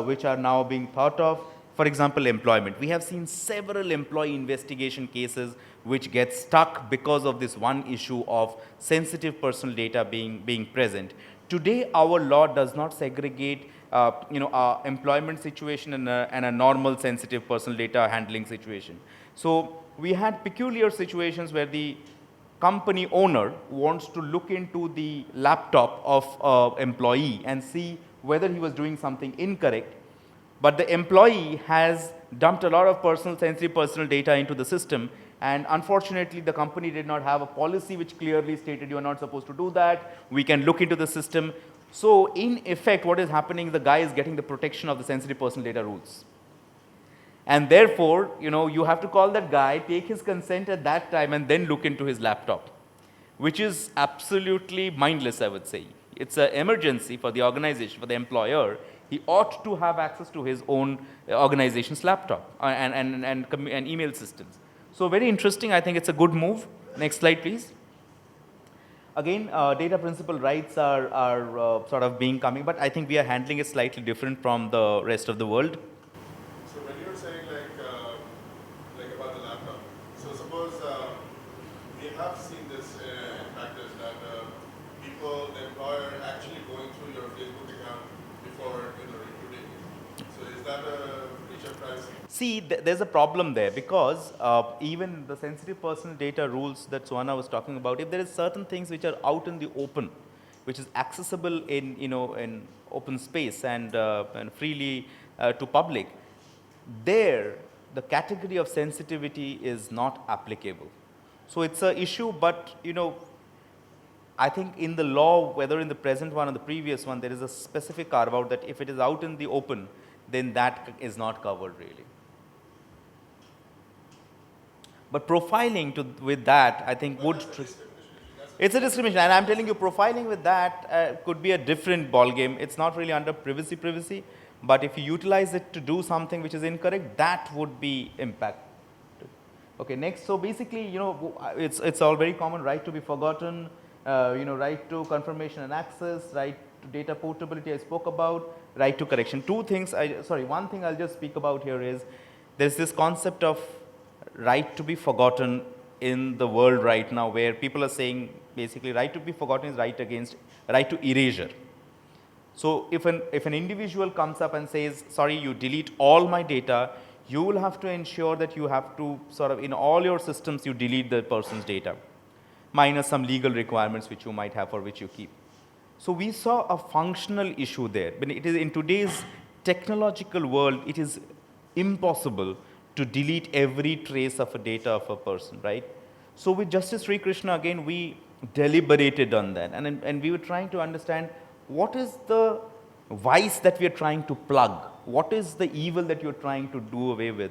which are now being thought of. For example, employment. We have seen several employee investigation cases which get stuck because of this one issue of sensitive personal data being present. Today, our law does not segregate employment situation and a normal sensitive personal data handling situation. So we had peculiar situations where the company owner wants to look into the laptop of an employee and see whether he was doing something incorrect, but the employee has dumped a lot of sensitive personal data into the system, and unfortunately the company did not have a policy which clearly stated you are not supposed to do that. We can look into the system. So in effect, what is happening, the guy is getting the protection of the sensitive personal data rules. And therefore, you have to call that guy, take his consent at that time, and then look into his laptop, which is absolutely mindless, I would say. It's an emergency for the organization, for the employer. He ought to have access to his own organization's laptop and email systems. So very interesting. I think it's a good move. Next slide, please. Again, data principal rights are sort of coming, but I think we are handling it slightly different from the rest of the world. So when you're saying like about the laptop, so suppose we have seen this in practice that people, the employer actually going through your Facebook account before recruiting you. So is that a breach of privacy? See, there's a problem there because even the sensitive personal data rules that Suwana was talking about, if there is certain things which are out in the open, which is accessible in open space and freely to public, there the category of sensitivity is not applicable. So it's an issue, but I think in the law, whether in the present one or the previous one, there is a specific carve out that if it is out in the open, then that is not covered really. But profiling with that, I think would... It's a discrimination, and I'm telling you, profiling with that could be a different ballgame. It's not really under privacy, but if you utilize it to do something which is incorrect, that would be impacted. Okay, next, so basically, it's all very common, right to be forgotten, right to confirmation and access, right to data portability I spoke about, right to correction. One thing I'll just speak about here is, there's this concept of right to be forgotten in the world right now, where people are saying basically right to be forgotten is right to erasure. So if an individual comes up and says, sorry, you delete all my data, you will have to ensure that you have to in all your systems you delete the person's data, minus some legal requirements which you might have for which you keep. So we saw a functional issue there. But it is in today's technological world, it is impossible to delete every trace of a data of a person, right? So with Justice Sri Krishna, again, we deliberated on that. And we were trying to understand what is the vice that we are trying to plug? What is the evil that you're trying to do away with?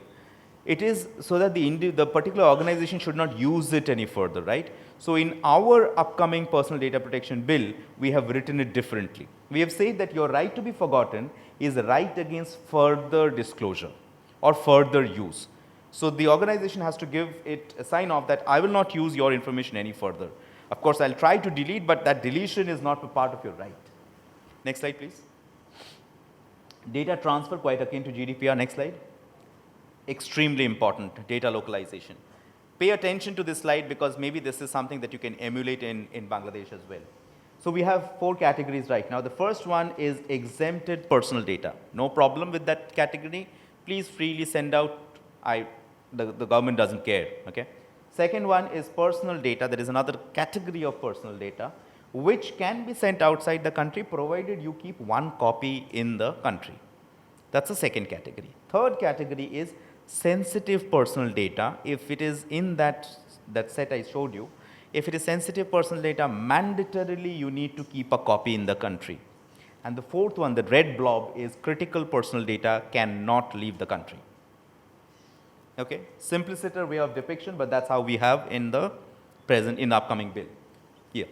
It is so that the particular organization should not use it any further, right? So in our upcoming personal data protection bill, we have written it differently. We have said that your right to be forgotten is a right against further disclosure or further use. So the organization has to give it a sign off that I will not use your information any further. Of course, I'll try to delete, but that deletion is not a part of your right. Next slide, please. Data transfer, quite akin to GDPR. Next slide. Extremely important, data localization. Pay attention to this slide because maybe this is something that you can emulate in Bangladesh as well. So we have 4 categories right now. The first one is exempted personal data. No problem with that category. Please freely send out. The government doesn't care. Okay. Second one is personal data. There is another category of personal data which can be sent outside the country provided you keep 1 copy in the country. That's the second category. Third category is sensitive personal data. If it is in that set I showed you, if it is sensitive personal data, mandatorily you need to keep a copy in the country. And the fourth one, the red blob, is critical personal data cannot leave the country. Okay, simpliciter way of depiction, but that's how we have in the upcoming bill. Here.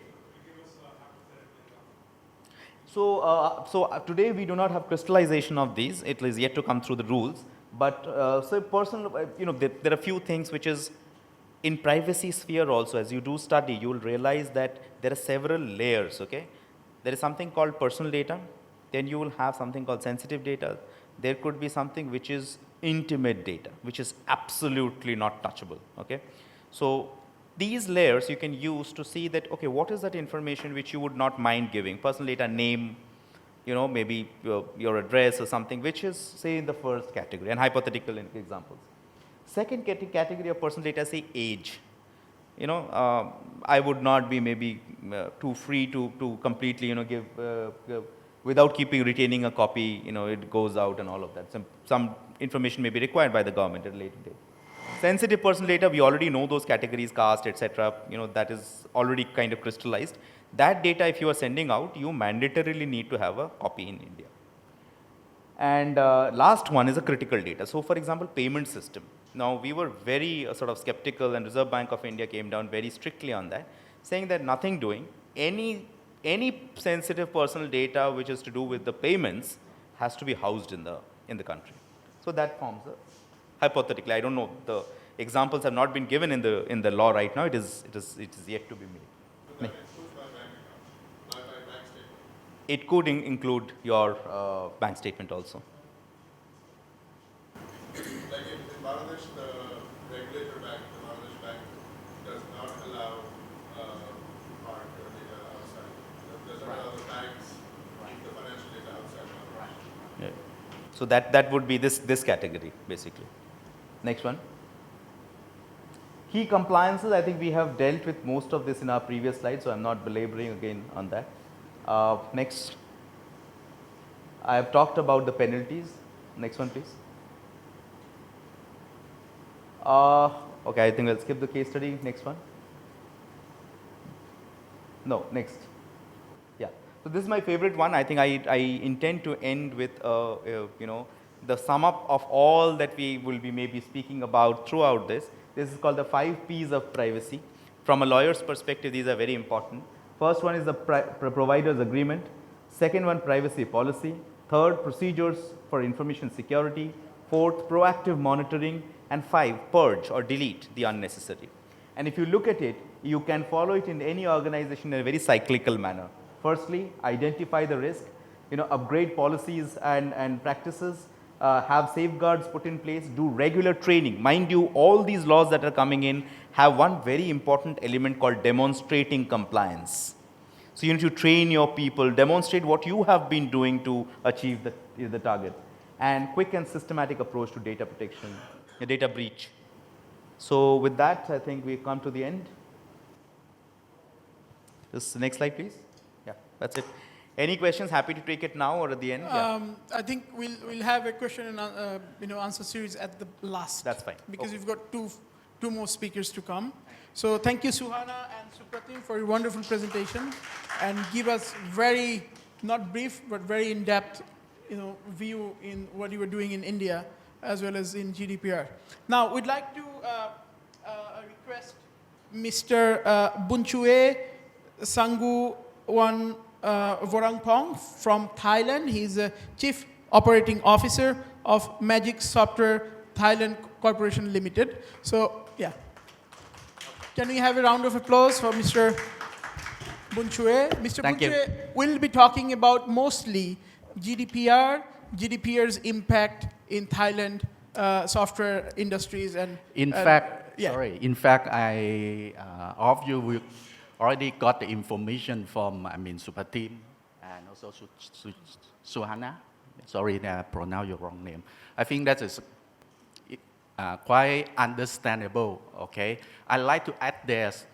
So today we do not have crystallization of these. It is yet to come through the rules. But so personal, there are few things which is in privacy sphere also. As you do study, you will realize that there are several layers. Okay, there is something called personal data. Then you will have something called sensitive data. There could be something which is intimate data, which is absolutely not touchable. Okay, so these layers you can use to see that, okay, what is that information which you would not mind giving? Personal data, name, maybe your address or something, which is, say, in the first category, and hypothetical examples. Second category of personal data, say, age. I would not be maybe too free to completely, give, without retaining a copy, it goes out and all of that. Some information may be required by the government at a later date. Sensitive personal data, we already know those categories, caste, etc. That is already kind of crystallized. That data, if you are sending out, you mandatorily need to have a copy in India. And last one is a critical data. So, for example, payment system. Now, we were very sort of skeptical, and Reserve Bank of India came down very strictly on that, saying that nothing doing, any sensitive personal data which is to do with the payments has to be housed in the country. So that forms a hypothetically. I don't know. The examples have not been given in the law right now. It is yet to be made. But that includes my bank account, my bank statement. It could include your bank statement also. Like in Bangladesh, the regulator bank, the Bangladesh bank, does not allow hard data outside. Does not allow the banks keep the financial data outside Bangladesh. Yeah. So that would be this category basically. Next one. Key compliances. I think we have dealt with most of this in our previous slide, so I'm not belaboring again on that. Next. I have talked about the penalties. Next one, please. Okay, I think I'll skip the case study. Next one. No, next. Yeah. So this is my favorite one. I think I intend to end with the sum up of all that we will be maybe speaking about throughout this. This is called the 5 P's of privacy. From a lawyer's perspective, these are very important. First one is the provider's agreement. Second one, privacy policy. Third, procedures for information security. Fourth, proactive monitoring. And 5, purge or delete the unnecessary. And if you look at it, you can follow it in any organization in a very cyclical manner. Firstly, identify the risk, upgrade policies and practices, have safeguards put in place, do regular training. Mind you, all these laws that are coming in have one very important element called demonstrating compliance. So you need to train your people, demonstrate what you have been doing to achieve the target. And quick and systematic approach to data protection, data breach. So with that, I think we've come to the end. Just the next slide, please. Yeah, that's it. Any questions? Happy to take it now or at the end. Yeah. I think we'll have a question and answer series at the last. That's fine. Because Okay. we've got two more speakers to come. So thank you, Suhana and Supratim, for your wonderful presentation, and give us very, not brief, but very in-depth, view in what you were doing in India as well as in GDPR. Now, we'd like to request Mr. Bunchue Sangu Vorangpong from Thailand. He's a Chief Operating Officer of Magic Software Thailand Corporation Limited. So, yeah. Can we have a round of applause for Mr. Bunchue? Mr. Thank you. Bunchue will be talking about mostly GDPR, GDPR's impact in Thailand software industries and In fact, yeah. in fact, all of you will already got the information from, Supatim and also Suhana. Sorry that I pronounced your wrong name. I think that is quite understandable, okay? I'd like to add this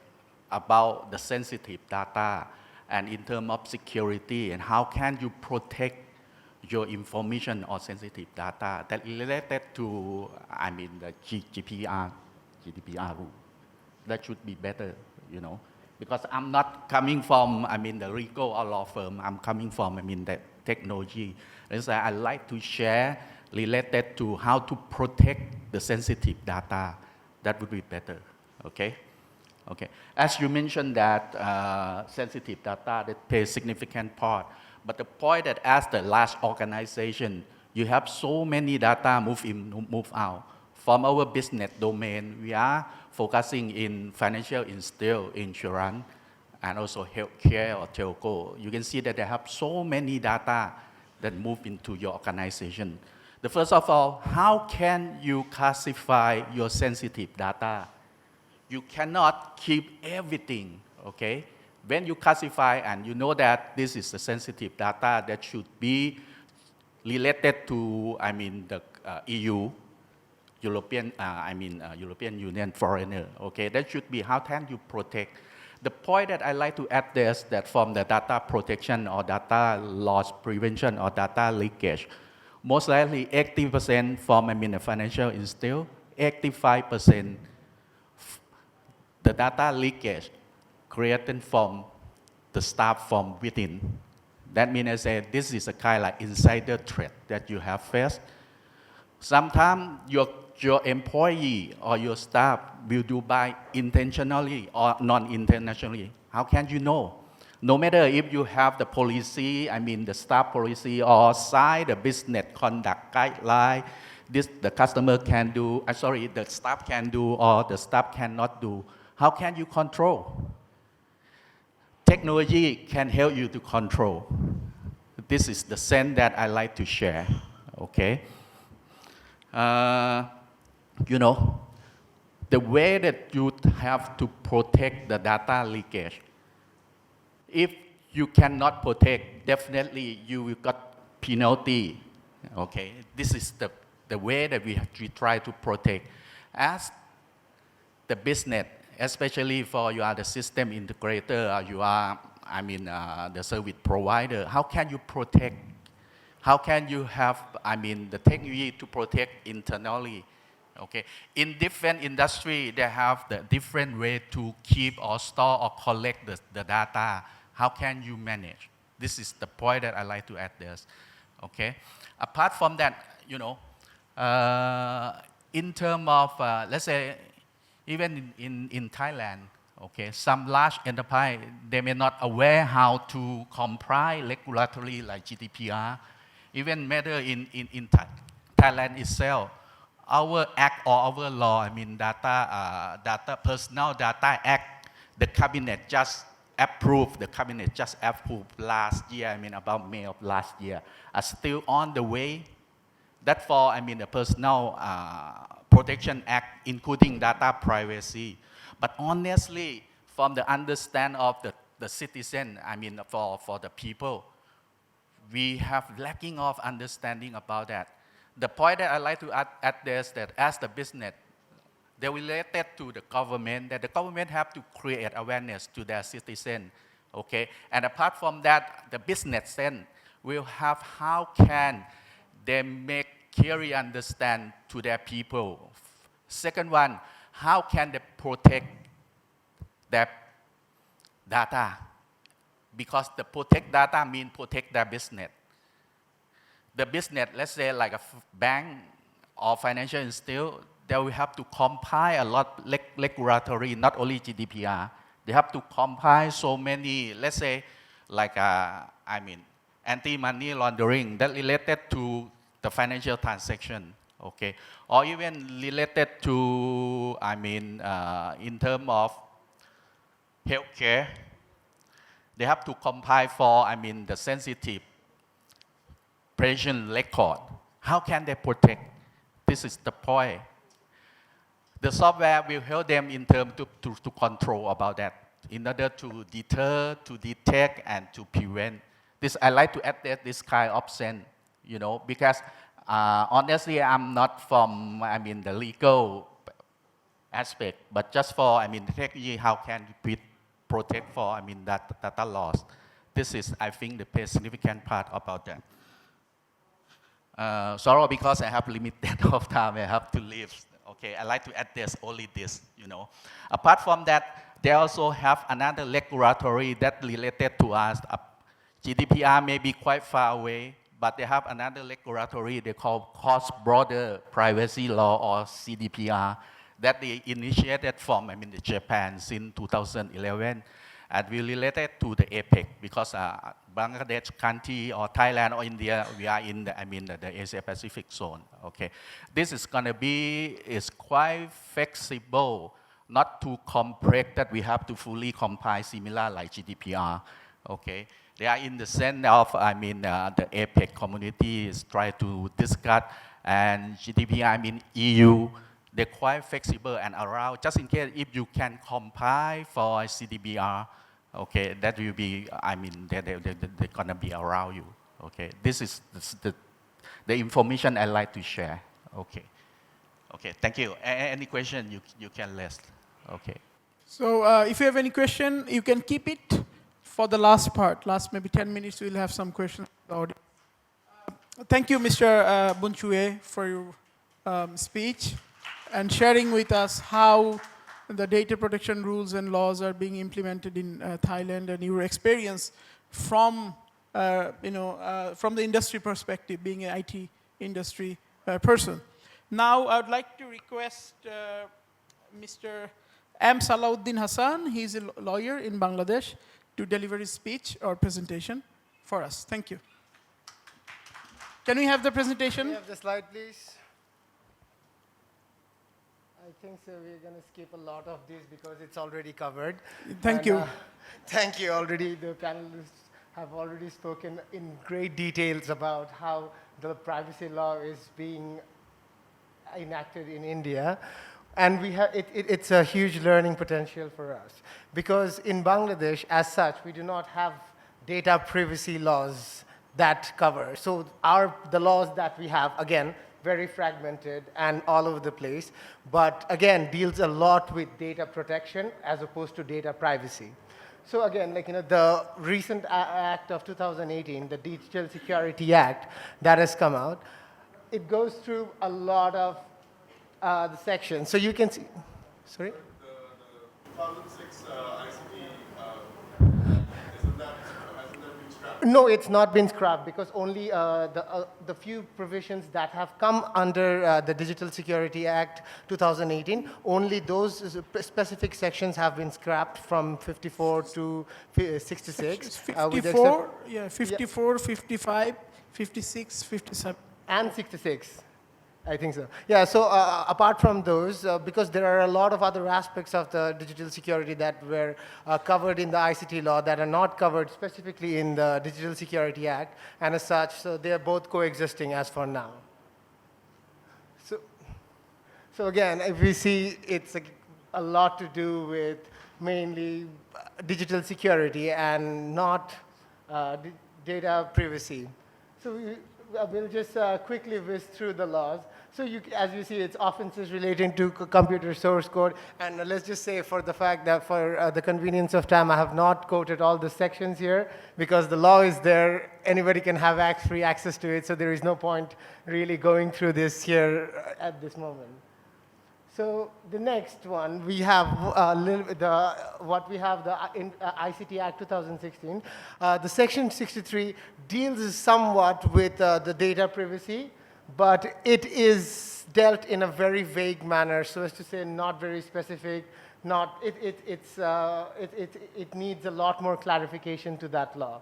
about the sensitive data and in terms of security and how can you protect your information or sensitive data that related to, the GDPR rule. That should be better, because I'm not coming from, the legal or law firm. I'm coming from, the technology. And so I like to share related to how to protect the sensitive data. That would be better, okay? Okay. As you mentioned that sensitive data that plays significant part, but the point that as the large organization, you have so many data move in, move out. From our business domain, we are focusing in financial insurance, and also healthcare or telco. You can see that they have so many data that move into your organization. The first of all, how can you classify your sensitive data? You cannot keep everything, okay? When you classify and you know that this is the sensitive data that should be related to, the EU, European Union foreigner, okay? That should be how can you protect. The point that I like to add is that from the data protection or data loss prevention or data leakage, most likely 80% from, the financial institute, 85% the data leakage created from the staff from within. That means I say this is a kind of like insider threat that you have faced. Sometimes your employee or your staff will do by intentionally or non-intentionally. How can you know? No matter if you have the policy, the staff policy or sign the business conduct guideline, the customer can do, the staff can do or the staff cannot do. How can you control? Technology can help you to control. This is the sense that I like to share, okay? The way that you have to protect the data leakage, if you cannot protect, definitely you will get penalty, okay? This is the way that we try to protect. As the business, especially for you are the system integrator, or you are, the service provider, how can you protect? How can you have, the technology to protect internally? Okay, in different industry, they have the different way to keep or store or collect the data. How can you manage? This is the point that I like to add this. Okay, apart from that, in terms of, let's say, even in Thailand, okay, some large enterprise, they may not aware how to comply regulatory like GDPR. Even matter in Thailand itself, our act or our law, data personal data act, the cabinet just approved last year, about May of last year, are still on the way. That for, the Personal Protection Act, including data privacy. But honestly, from the understand of the citizen, for the people, we have lacking of understanding about that. The point that I like to add this, that as the business, they related to the government, that the government have to create awareness to their citizen, okay? And apart from that, the business then will have how can they make clearly understand to their people. Second one, how can they protect their data? Because the protect data means protect their business. The business, let's say like a bank or financial institute, they will have to comply a lot regulatory, not only GDPR. They have to comply so many, let's say, like, I mean, anti-money laundering that related to the financial transaction, okay? Or even related to, I mean, in terms of healthcare, they have to compile for, I mean, the sensitive patient record. How can they protect? This is the point. The software will help them in terms to control about that, in order to deter, to detect, and to prevent. This, I like to add this kind of sense, you know, because honestly, I'm not from, I mean, the legal aspect, but just for, I mean, the technology, how can we protect for, I mean, that data loss. This is, I think, the significant part about that. Sorry, because I have limited of time, I have to leave. Okay, I like to add this, only this, you know. Apart from that, they also have another regulatory that related to us. GDPR may be quite far away, but they have another regulatory they call Cross-Border Privacy Law, or CDPR, that they initiated from, I mean, Japan since 2011. And we related to the APEC because Bangladesh country or Thailand or India, we are in the, I mean, the Asia Pacific zone, okay. This is gonna be, is quite flexible, not too complex that we have to fully compile similar like GDPR, okay. They are in the sense of, I mean, the APEC community is trying to discuss, and GDPR, I mean, EU, they're quite flexible and around, just in case if you can compile for CDPR, okay, that will be, I mean, they're gonna be around you, okay. This is the information I like to share, okay. Okay, thank you. Any question you can list, okay. So if you have any question, you can keep it for the last part. Last maybe 10 minutes, we'll have some questions. Thank you, Mr. Bunchue, for your speech and sharing with us how the data protection rules and laws are being implemented in Thailand, and your experience from, from the industry perspective, being an IT industry person. Now, I would like to request Mr. M. Salauddin Hassan, he's a lawyer in Bangladesh, to deliver his speech or presentation for us. Thank you. Can we have the presentation? Can we have the slide, please? I think so. We're going to skip a lot of this because it's already covered. Thank you. Thank you. Already, the panelists have already spoken in great details about how the privacy law is being enacted in India. And we have, it's a huge learning potential for us. Because in Bangladesh, as such, we do not have data privacy laws that cover. So the laws that we have, again, very fragmented and all over the place, but again, deals a lot with data protection as opposed to data privacy. So again, like, the recent act of 2018, the Digital Security Act that has come out, it goes through a lot of the sections. So you can see, sorry? The 2006 ICT, hasn't that been scrapped? No, it's not been scrapped because only the few provisions that have come under the Digital Security Act 2018, only those specific sections have been scrapped from 54 to 66. 54, yeah, 54, 55, 56, 57. And 66. I think so. Yeah, so apart from those, because there are a lot of other aspects of the digital security that were covered in the ICT law that are not covered specifically in the Digital Security Act, and as such, so they are both coexisting as for now. So again, if we see, it's a lot to do with mainly digital security and not data privacy. So we'll just quickly whiz through the laws. So as you see, it's offenses relating to computer source code. And let's just say for the fact that for the convenience of time, I have not quoted all the sections here because the law is there. Anybody can have free access to it. So there is no point really going through this here at this moment. So the next one, we have what we have, the ICT Act 2016. The Section 63 deals somewhat with the data privacy, but it is dealt in a very vague manner, so as to say not very specific, not, it needs a lot more clarification to that law.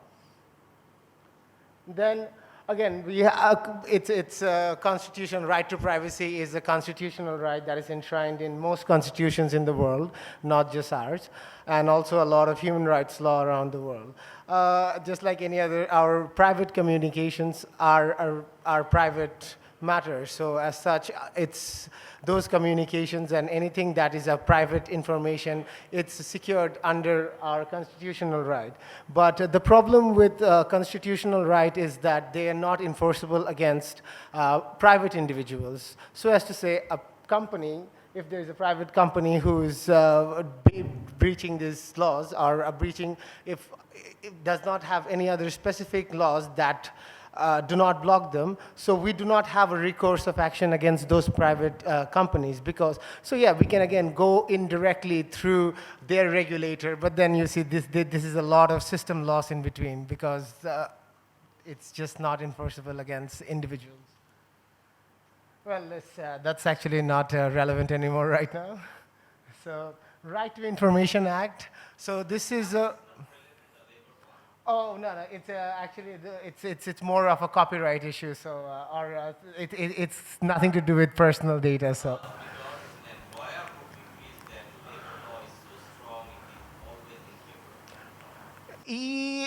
Then again, it's a constitutional right to privacy is a constitutional right that is enshrined in most constitutions in the world, not just ours, and also a lot of human rights law around the world. Just like any other, our private communications are private matters. So as such, it's those communications and anything that is a private information, it's secured under our constitutional right. But the problem with constitutional right is that they are not enforceable against private individuals. So as to say, a company, if there is a private company who is breaching these laws or breaching, if it does not have any other specific laws that do not block them, so we do not have a recourse of action against those private companies because, so yeah, we can again go indirectly through their regulator, but then you see this is a lot of system loss in between because it's just not enforceable against individuals. Well, that's actually not relevant anymore right now. So, Right to Information Act. So this is a. Oh no, it's actually it's more of a copyright issue. So it's nothing to do with personal data. So.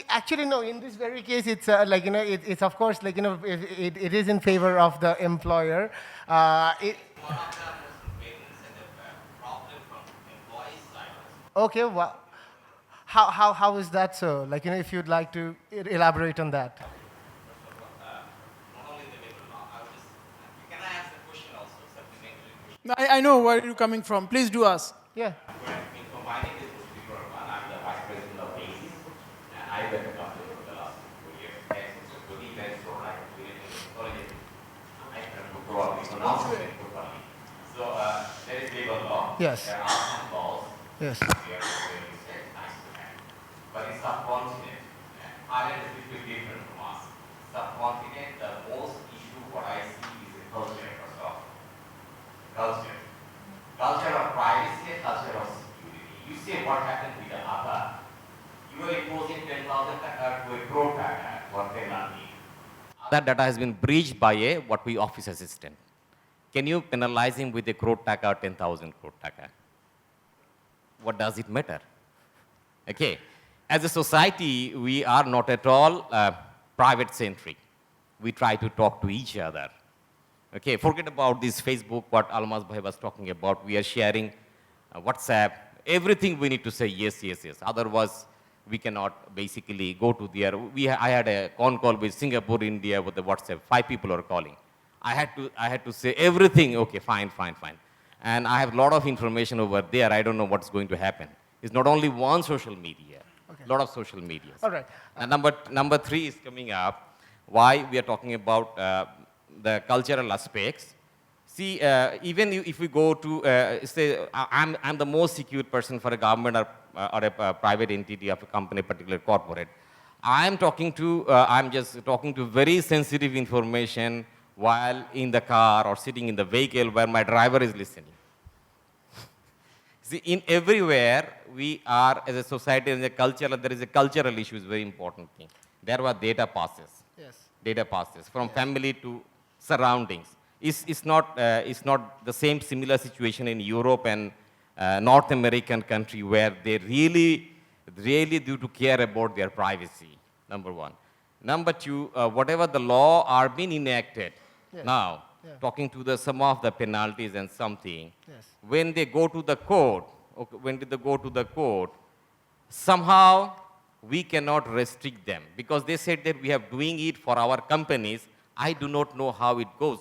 Actually, no. In this very case, it's like it's of course like it is in favor of the employer. Okay, well, how is that so? Like if you'd like to elaborate on that. I know where you're coming from. Please do ask. Yeah. There is labor law. Yes. There are some laws. Yes. We are very nice to have. But in subcontinent, Ireland is a little bit different from us. Subcontinent, the most issue what I see is the culture first off. Culture. Culture of privacy and culture of security. You say what happened with the Aadhaar. You are imposing 10,000 to a crore for penalty. That data has been breached by a what we office assistant. Can you penalize him with a crore taka or 10,000 crore taka? What does it matter? Okay. As a society, we are not at all private-centric. We try to talk to each other. Okay, forget about this Facebook, what Almaz Bhai was talking about. We are sharing WhatsApp. Everything we need to say yes, yes, yes. Otherwise, we cannot basically go to there. I had a con call with Singapore, India with the WhatsApp. 5 people are calling. I had to say everything, okay, fine, fine, fine. And I have a lot of information over there. I don't know what's going to happen. It's not only one social media, a lot of social media. All right. And number 3 is coming up. Why we are talking about the cultural aspects. See, even if we go to, say, I'm the most secure person for a government or a private entity of a company, particular corporate. I'm just talking to very sensitive information while in the car or sitting in the vehicle where my driver is listening. See, in everywhere, we are, as a society, as a culture, there is a cultural issue, is very important thing. There were data passes. Yes. Data passes from family to surroundings. It's not the same similar situation in Europe and North American country where they really do to care about their privacy, number 1. Number 2, whatever the law are being enacted now, talking to some of the penalties and something, when they go to the court, somehow we cannot restrict them because they said that we are doing it for our companies. I do not know how it goes.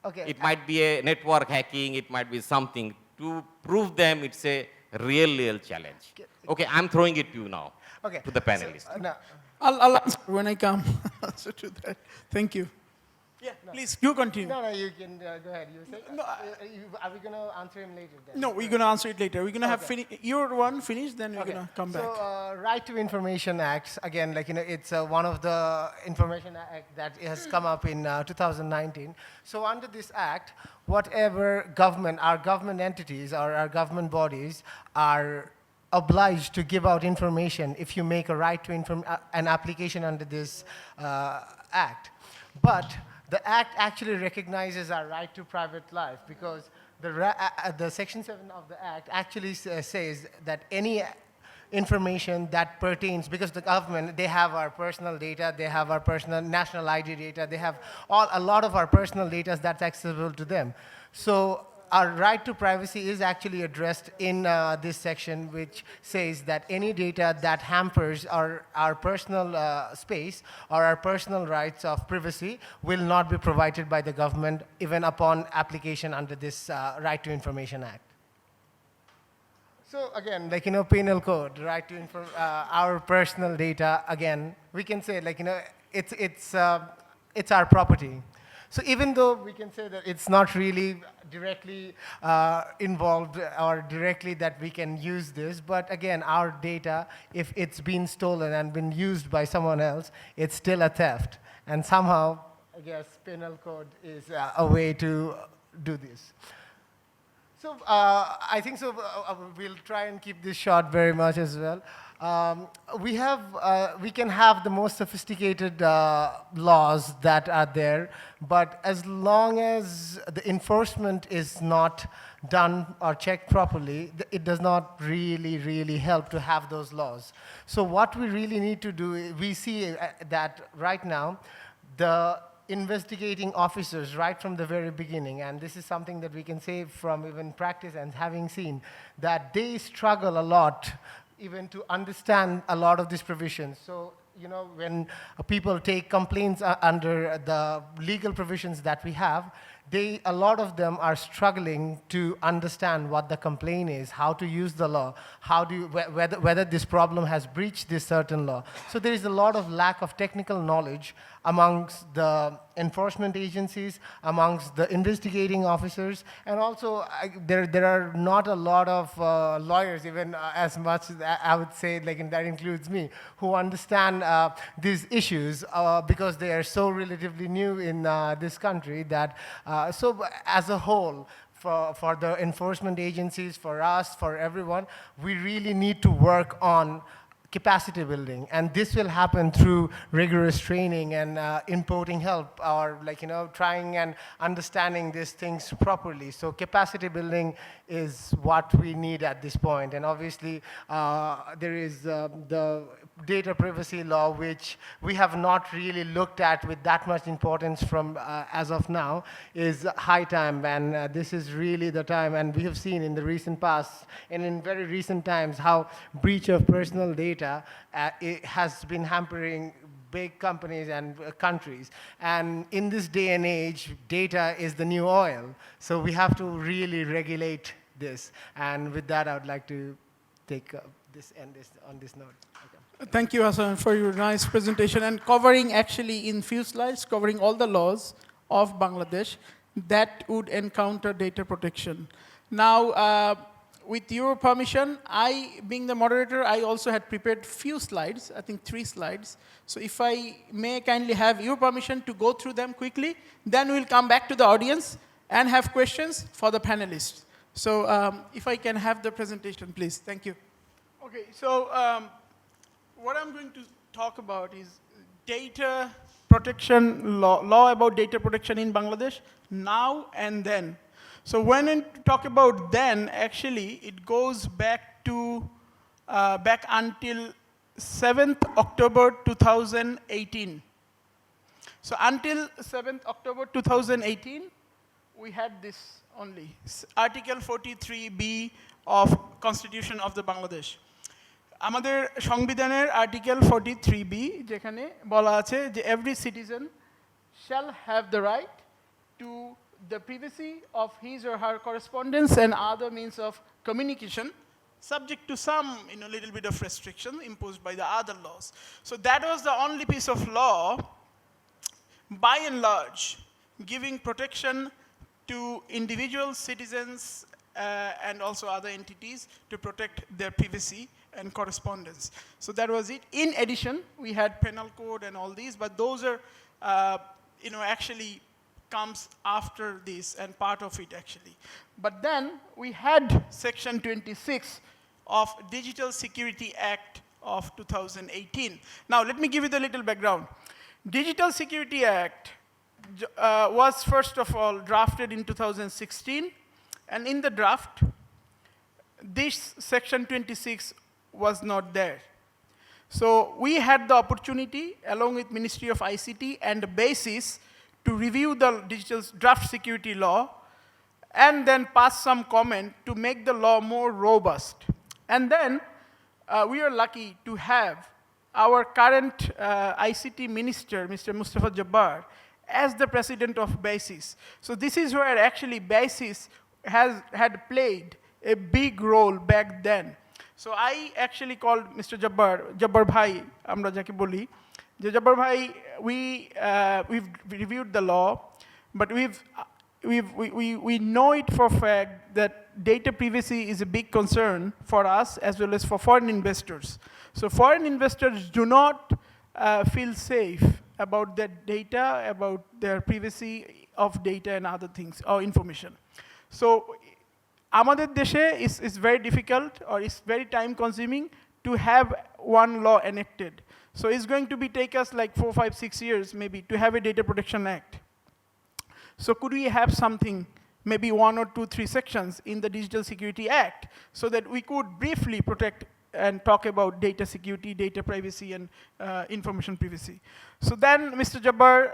Okay. It might be a network hacking, it might be something. To prove them, it's a real challenge. Okay, I'm throwing it to you now, to the panelists. No. I'll answer when I come answer to that. Thank you. Yeah, please, you continue. No, you can go ahead. You say. No, Are we going to answer him later then? No, we're going to answer it later. We're going to have your one finished, then we're Okay. going to come back. So, Right to Information Act, again, it's one of the Information Act that has come up in 2019. So under this act, whatever our government entities or our government bodies are obliged to give out information if you make a right to an application under this act. But the act actually recognizes our right to private life because the Section 7 of the act actually says that any information that pertains, because the government, they have our personal data, they have our personal national ID data, they have a lot of our personal data that's accessible to them. So our right to privacy is actually addressed in this section, which says that any data that hampers our personal space or our personal rights of privacy will not be provided by the government, even upon application under this Right to Information Act. So again, penal code, right to our personal data, again, we can say it's our property. So even though we can say that it's not really directly involved or directly that we can use this, but again, our data, if it's been stolen and been used by someone else, it's still a theft. And somehow, I guess, penal code is a way to do this. So I think we'll try and keep this short very much as well. We can have the most sophisticated laws that are there, but as long as the enforcement is not done or checked properly, it does not really help to have those laws. So what we really need to do, we see that right now, the investigating officers right from the very beginning, and this is something that we can say from even practice and having seen, that they struggle a lot even to understand a lot of these provisions. So, when people take complaints under the legal provisions that we have, a lot of them are struggling to understand what the complaint is, how to use the law, whether this problem has breached this certain law. So there is a lot of lack of technical knowledge amongst the enforcement agencies, amongst the investigating officers, and also there are not a lot of lawyers, even as much as I would say, and that includes me, who understand these issues because they are so relatively new in this country that, so as a whole, for the enforcement agencies, for us, for everyone, we really need to work on capacity building, and this will happen through rigorous training and importing help, or trying and understanding these things properly. So capacity building is what we need at this point, and obviously there is the data privacy law, which we have not really looked at with that much importance from as of now, is high time, and this is really the time, and we have seen in the recent past and in very recent times how breach of personal data it has been hampering big companies and countries. And in this day and age, data is the new oil. So we have to really regulate this. And with that, I would like to take on this note. Okay. Thank you, Hassan, for your nice presentation and covering actually in few slides, covering all the laws of Bangladesh that would encounter data protection. Now, with your permission, being the moderator, I also had prepared few slides, I think 3 slides. So if I may kindly have your permission to go through them quickly, then we'll come back to the audience and have questions for the panelists. So if I can have the presentation, please. Thank you. Okay, so what I'm going to talk about is data protection law about data protection in Bangladesh, now and then. So when I talk about then, actually, it goes back to back until 7th October 2018. So until 7th October 2018, we had this only, Article 43B of Constitution of the Bangladesh. আমাদের সংবিধানের Article 43B যেখানে বলা আছে যে every citizen shall have the right to the privacy of his or her correspondence and other means of communication, subject to some little bit of restriction imposed by the other laws. So that was the only piece of law, by and large, giving protection to individual citizens and also other entities to protect their privacy and correspondence. So that was it. In addition, we had penal code and all these, but those are, actually comes after this and part of it actually. But then we had Section 26 of Digital Security Act of 2018. Now let me give you the little background. Digital Security Act was first of all drafted in 2016, and in the draft, this Section 26 was not there. So we had the opportunity, along with Ministry of ICT and BASIS, to review the digital draft security law and then pass some comment to make the law more robust. And then we are lucky to have our current ICT minister, Mr. Mustafa Jabbar, as the president of BASIS. So this is where actually BASIS had played a big role back then. So I actually called Mr. Jabbar Bhai, amra jake boli, Jabbar Bhai, we've reviewed the law, but we know it for a fact that data privacy is a big concern for us as well as for foreign investors. So foreign investors do not feel safe about their data, about their privacy of data and other things, or information. So আমাদের দেশে is very difficult, or it's very time consuming to have one law enacted. So it's going to take us like 4, 5, 6 years maybe to have a Data Protection Act. So could we have something, maybe 1 or 2, 3 sections in the Digital Security Act, so that we could briefly protect and talk about data security, data privacy, and information privacy. So then Mr. Jabbar,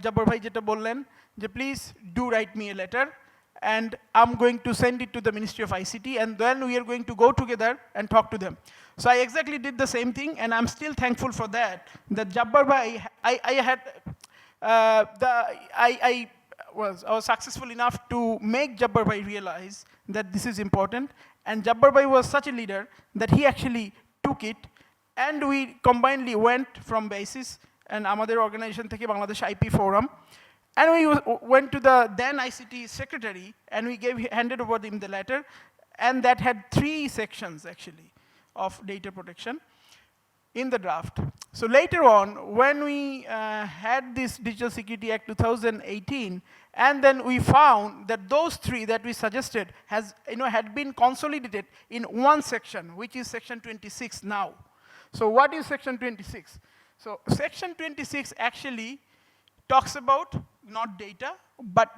Jabbar Bhai jeta bollen, please do write me a letter, and I'm going to send it to the Ministry of ICT, and then we are going to go together and talk to them. So I exactly did the same thing, and I'm still thankful for that. That Jabbar Bhai, I was successful enough to make Jabbar Bhai realize that this is important, and Jabbar Bhai was such a leader that he actually took it, and we combinedly went from BASIS and আমাদের organization থেকে Bangladesh IP Forum, and we went to the then ICT secretary, and we handed over him the letter, and that had 3 sections actually of data protection in the draft. So later on, when we had this Digital Security Act 2018, and then we found that those 3 that we suggested had been consolidated in one section, which is Section 26 now. So what is Section 26? So Section 26 actually talks about not data, but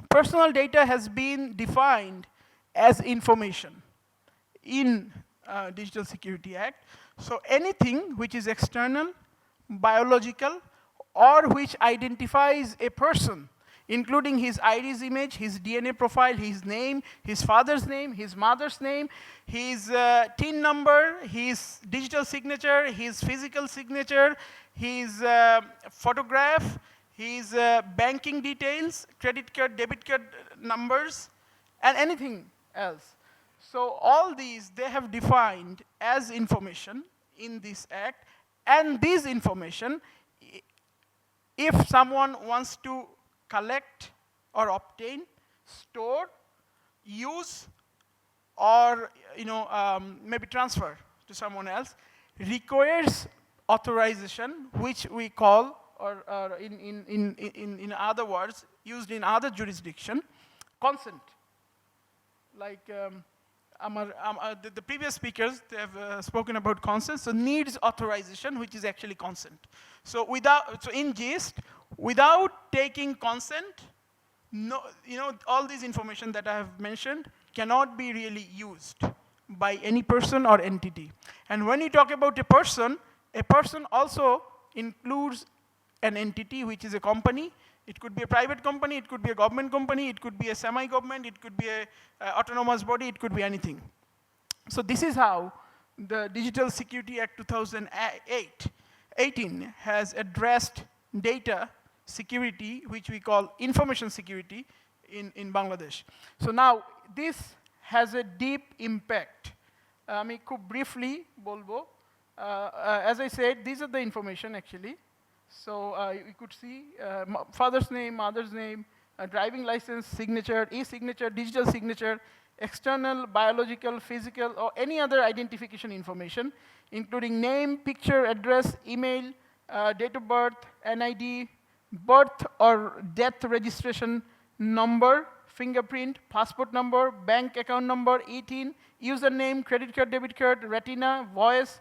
personal data has been defined as information in Digital Security Act. So anything which is external, biological, or which identifies a person, including his iris image, his DNA profile, his name, his father's name, his mother's name, his TIN number, his digital signature, his physical signature, his photograph, his banking details, credit card, debit card numbers, and anything else. So all these, they have defined as information in this act, and this information, if someone wants to collect or obtain, store, use, or maybe transfer to someone else, requires authorization, which we call, or in other words, used in other jurisdiction, consent. Like the previous speakers, they have spoken about consent, so needs authorization, which is actually consent. So in gist, without taking consent, all this information that I have mentioned cannot be really used by any person or entity. And when you talk about a person also includes an entity, which is a company. It could be a private company, it could be a government company, it could be a semi-government, it could be an autonomous body, it could be anything. So this is how the Digital Security Act 2018 has addressed data security, which we call information security in Bangladesh. So now this has a deep impact. আমি খুব briefly বলবো. As I said, these are the information actually. So you could see father's name, mother's name, driving license, signature, e-signature, digital signature, external, biological, physical, or any other identification information, including name, picture, address, email, date of birth, NID, birth or death registration number, fingerprint, passport number, bank account number, 18, username, credit card, debit card, retina, voice,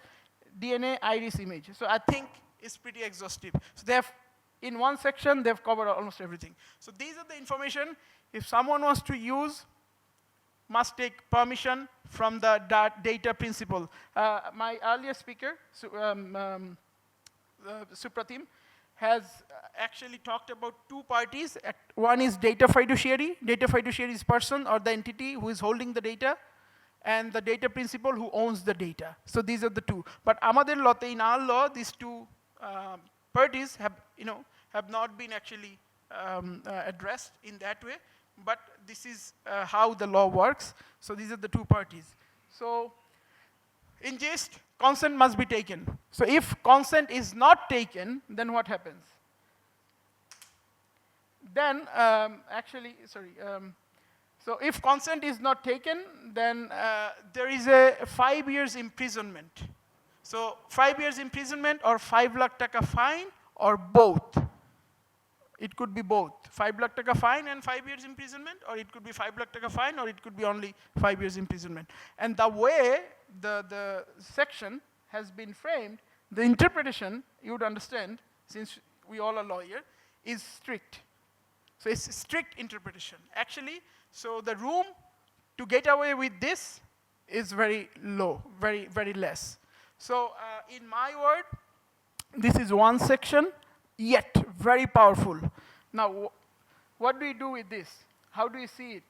DNA, iris image. So I think it's pretty exhaustive. So they have, in one section, they've covered almost everything. So these are the information. If someone wants to use, must take permission from the data principal. My earlier speaker, Supratim, has actually talked about two parties. One is data fiduciary. Data fiduciary is person or the entity who is holding the data, and the data principal who owns the data. So these are the two. But Amader Lotte, in our law, these two parties have not been actually addressed in that way. But this is how the law works. So these are the two parties. So in gist, consent must be taken. So if consent is not taken, then what happens? Then, so if consent is not taken, then there is a 5 years imprisonment. So 5 years imprisonment or 5 lakh taka fine or both. It could be both. 5 lakh taka fine and 5 years imprisonment, or it could be 5 lakh taka fine, or it could be only 5 years imprisonment. And the way the section has been framed, the interpretation, you would understand, since we all are lawyers, is strict. So it's a strict interpretation. Actually, so the room to get away with this is very low, very, very less. So in my word, this is one section, yet very powerful. Now, what do we do with this? How do you see it?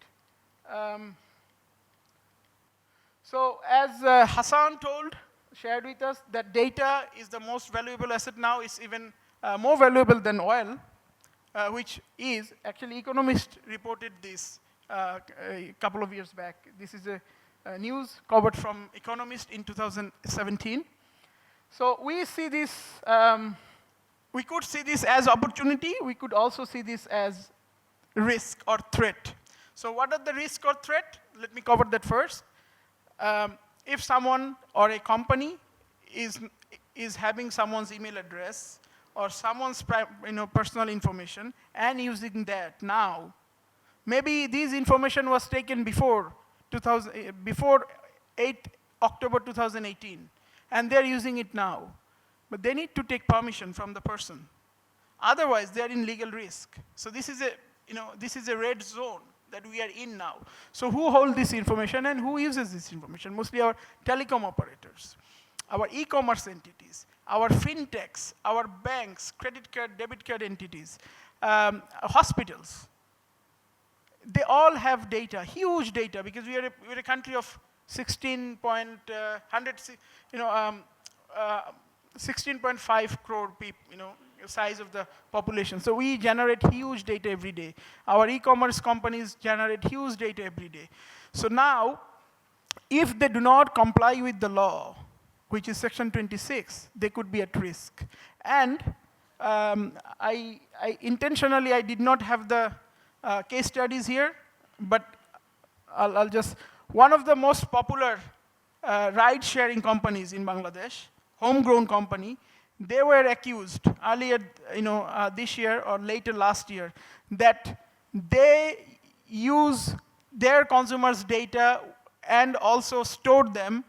So as Hassan shared with us, that data is the most valuable asset now. It's even more valuable than oil, which is, actually, Economist reported this a couple of years back. This is a news covered from Economist in 2017. So we see this, we could see this as opportunity. We could also see this as risk or threat. So what are the risk or threat? Let me cover that first. If someone or a company is having someone's email address or someone's personal information and using that now, maybe this information was taken before 8 October 2018, and they're using it now. But they need to take permission from the person. Otherwise, they're in legal risk. So this is a red zone that we are in now. So who holds this information and who uses this information? Mostly our telecom operators, our e-commerce entities, our fintechs, our banks, credit card, debit card entities, hospitals. They all have data, huge data, because we're a country of 16.5 crore people, size of the population. So we generate huge data every day. Our e-commerce companies generate huge data every day. So now, if they do not comply with the law, which is section 26, they could be at risk. And I intentionally, I did not have the case studies here, but I'll just, one of the most popular ride-sharing companies in Bangladesh, homegrown company, they were accused earlier, this year or later last year, that they use their consumers' data and also stored them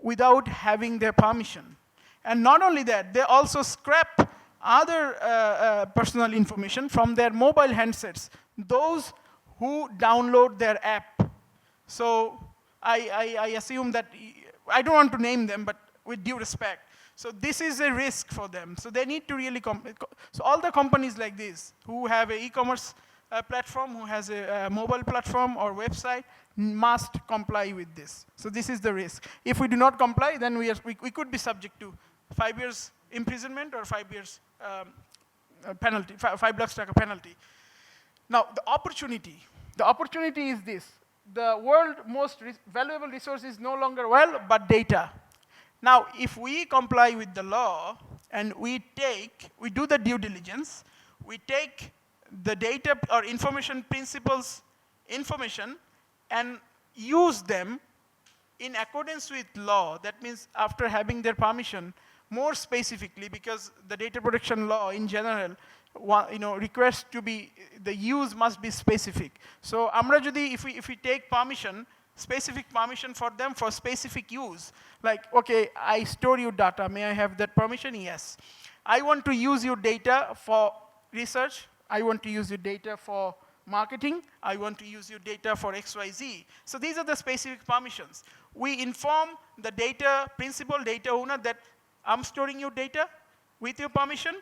without having their permission. And not only that, they also scrap other personal information from their mobile handsets, those who download their app. So I assume that, I don't want to name them, but with due respect. So this is a risk for them. So they need to really, so all the companies like this, who have an e-commerce platform, who has a mobile platform or website, must comply with this. So this is the risk. If we do not comply, then we could be subject to 5 years imprisonment or 5 years penalty, 5 lakhs taka penalty. Now, the opportunity is this. The world's most valuable resource is no longer oil, but data. Now, if we comply with the law, and we do the due diligence, we take the data or information principals information and use them in accordance with law. That means after having their permission, more specifically, because the data protection law in general requires to be, the use must be specific. So amra jodi, if we take permission, specific permission for them for specific use, like, okay, I store your data, may I have that permission? Yes. I want to use your data for research, I want to use your data for marketing, I want to use your data for XYZ. So these are the specific permissions. We inform the data principal, data owner, that I'm storing your data with your permission,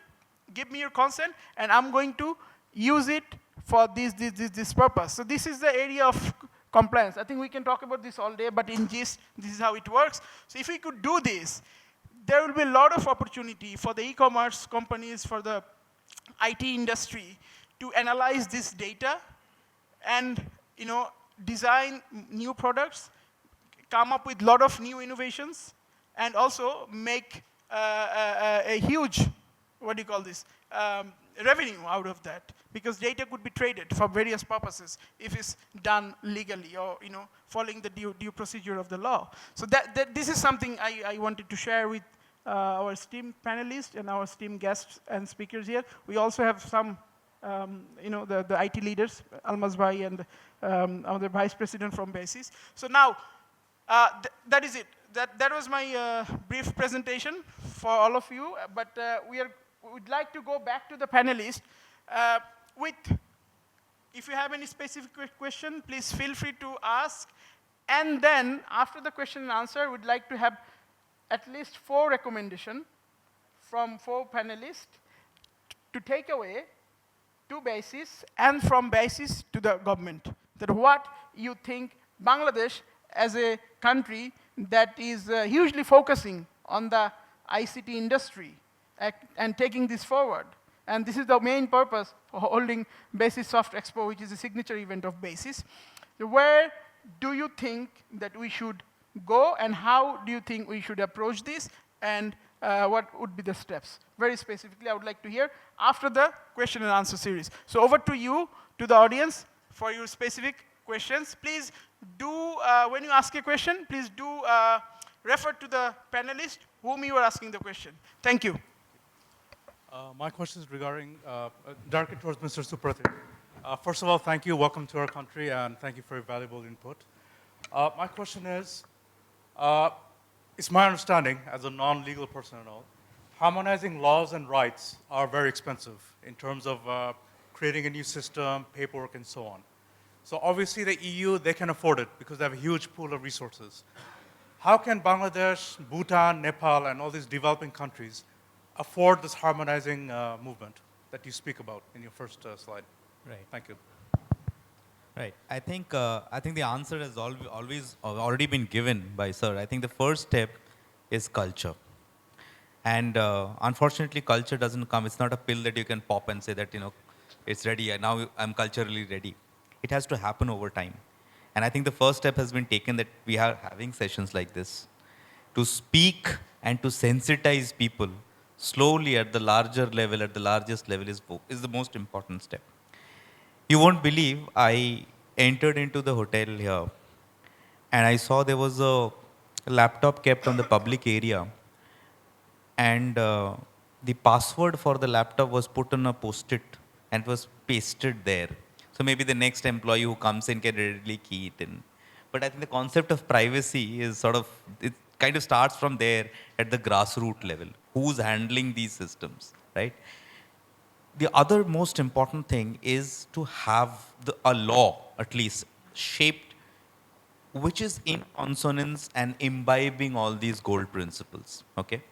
give me your consent, and I'm going to use it for this purpose. So this is the area of compliance. I think we can talk about this all day, but in gist, this is how it works. So if we could do this, there will be a lot of opportunity for the e-commerce companies, for the IT industry, to analyze this data and design new products, come up with a lot of new innovations, and also make a huge, revenue out of that. Because data could be traded for various purposes if it's done legally or following the due procedure of the law. So this is something I wanted to share with our esteemed panelists and our esteemed guests and speakers here. We also have some the IT leaders, Almaz Bhai and our vice president from BASIS. So now, that is it. That was my brief presentation for all of you. But we'd like to go back to the panelists if you have any specific question, please feel free to ask. And then, after the question and answer, we'd like to have at least 4 recommendations from 4 panelists to take away to BASIS and from BASIS to the government. That what you think Bangladesh as a country that is hugely focusing on the ICT industry and taking this forward. And this is the main purpose of holding BASIS Soft Expo, which is a signature event of BASIS. Where do you think that we should go, and how do you think we should approach this, and what would be the steps? Very specifically, I would like to hear after the question and answer series. So over to you, to the audience, for your specific questions. Please do, when you ask a question, please do refer to the panelist whom you are asking the question. Thank you. My question is regarding, directed towards Mr. Supratim. First of all, thank you, welcome to our country, and thank you for your valuable input. My question is, it's my understanding, as a non-legal person and all, harmonizing laws and rights are very expensive in terms of creating a new system, paperwork, and so on. So obviously the EU, they can afford it because they have a huge pool of resources. How can Bangladesh, Bhutan, Nepal, and all these developing countries afford this harmonizing movement that you speak about in your first slide? Right. Thank you. Right. I think the answer has already been given by sir. I think the first step is culture. And unfortunately, culture doesn't come. It's not a pill that you can pop and say that, it's ready. Now I'm culturally ready. It has to happen over time. And I think the first step has been taken, that we are having sessions like this to speak and to sensitize people slowly at the larger level, at the largest level is the most important step. You won't believe, I entered into the hotel here and I saw there was a laptop kept on the public area, and the password for the laptop was put on a post-it and was pasted there. So maybe the next employee who comes in can readily key it in. But I think the concept of privacy is it kind of starts from there at the grassroots level. Who's handling these systems, right? The other most important thing is to have a law, at least, shaped, which is in consonance and imbibing all these gold principles, okay?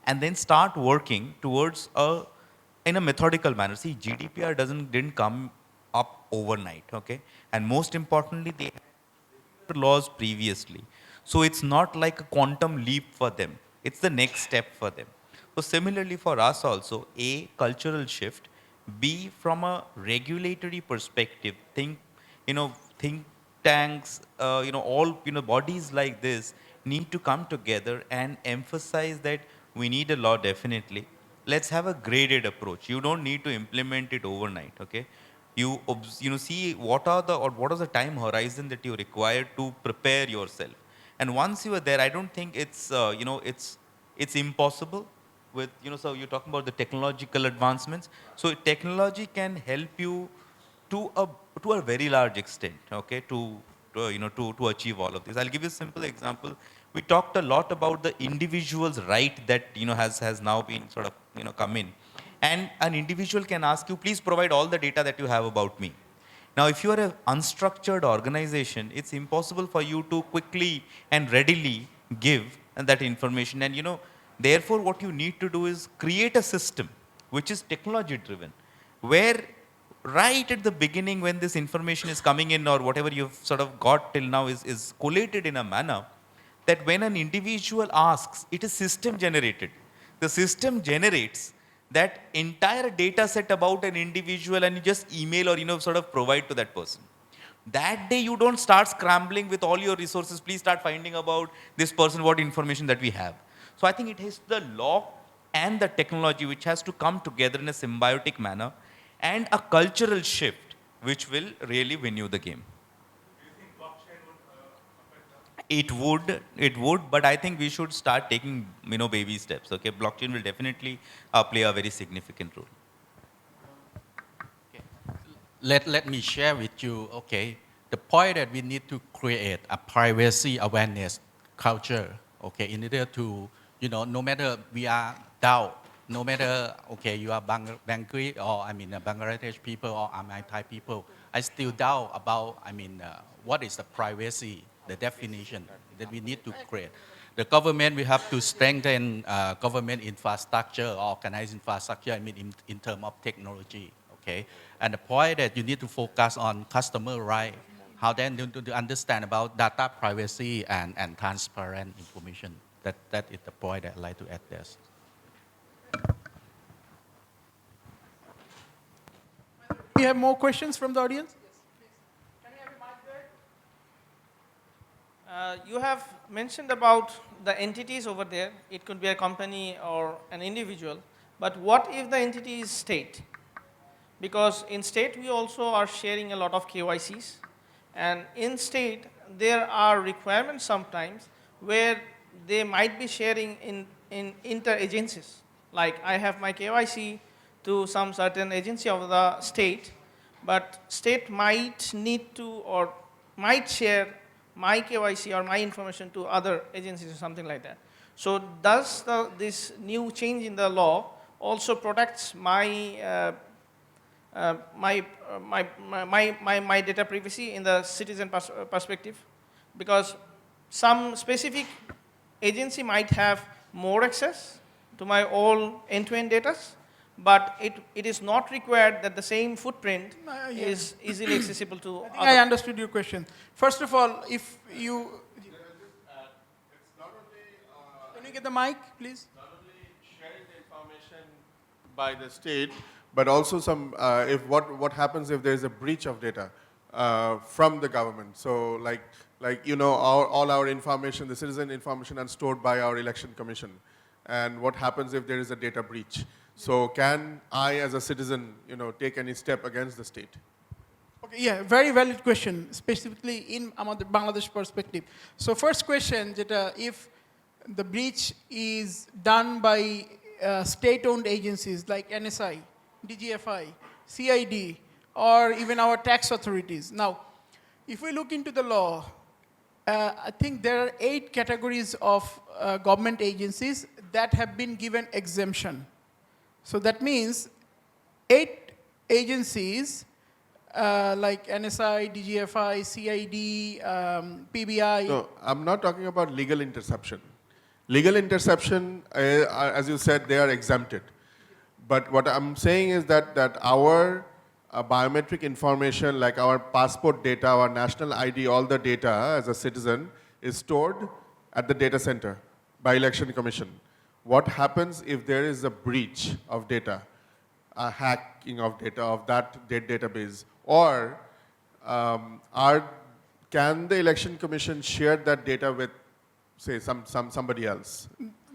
And then start working towards in a methodical manner. See, GDPR didn't come up overnight, okay? And most importantly, they had laws previously. So it's not like a quantum leap for them. It's the next step for them. So similarly for us also, A, cultural shift, B, from a regulatory perspective, think tanks, all bodies like this need to come together and emphasize that we need a law definitely, let's have a graded approach. You don't need to implement it overnight, okay? See what are the, or what is the time horizon that you require to prepare yourself. And once you are there, I don't think it's, it's impossible with, so you're talking about the technological advancements. So technology can help you to a very large extent, okay, to achieve all of this. I'll give you a simple example. We talked a lot about the individual's right that has now been sort of come in, and an individual can ask you, please provide all the data that you have about me. Now, if you are an unstructured organization, it's impossible for you to quickly and readily give that information. And therefore, what you need to do is create a system which is technology driven, where right at the beginning when this information is coming in or whatever you've sort of got till now is collated in a manner that when an individual asks, it is system generated. The system generates that entire data set about an individual and you just email or sort of provide to that person. That day you don't start scrambling with all your resources, please start finding about this person, what information that we have. So I think it is the law and the technology which has to come together in a symbiotic manner, and a cultural shift which will really win you the game. It would, but I think we should start taking, baby steps. Okay, blockchain will definitely play a very significant role. Let me share with you, okay, the point that we need to create a privacy awareness culture, okay, in order to, no matter we are DAO, no matter, okay, you are Bangladesh or, Bangladesh people or Thai people, I still doubt about, what is the privacy, the definition that we need to create. The government, we have to strengthen government infrastructure, organized infrastructure, in terms of technology, okay? And the point that you need to focus on customer right, how then to understand about data privacy and transparent information. That is the point that I'd like to address. We have more questions from the audience? Can we have a mic there? You have mentioned about the entities over there. It could be a company or an individual. But what if the entity is state? Because in state, we also are sharing a lot of KYCs. And in state, there are requirements sometimes where they might be sharing in inter-agencies. Like I have my KYC to some certain agency of the state, but state might need to or might share my KYC or my information to other agencies or something like that. So does this new change in the law also protects my my data privacy in the citizen perspective? Because some specific agency might have more access to my all end-to-end data, but it is not required that the same footprint is easily accessible to I think I understood your question. First of all, if you... It's not only, Can you get the mic, please? not only sharing the information by the state, but also if what happens if there is a breach of data from the government. So like all our information, the citizen information, are stored by our election commission. And what happens if there is a data breach? So can I, as a citizen, take any step against the state? Okay, yeah, very valid question, specifically in Bangladesh perspective. So first question, that if the breach is done by state-owned agencies like NSI, DGFI, CID, or even our tax authorities. Now, if we look into the law, I think there are 8 categories of government agencies that have been given exemption. So that means 8 agencies like NSI, DGFI, CID, PBI. No, I'm not talking about legal interception. Legal interception, as you said, they are exempted. But what I'm saying is that our biometric information, like our passport data, our national ID, all the data as a citizen is stored at the data center by Election Commission. What happens if there is a breach of data, a hacking of data of that database, or can the Election Commission share that data with, say, somebody else?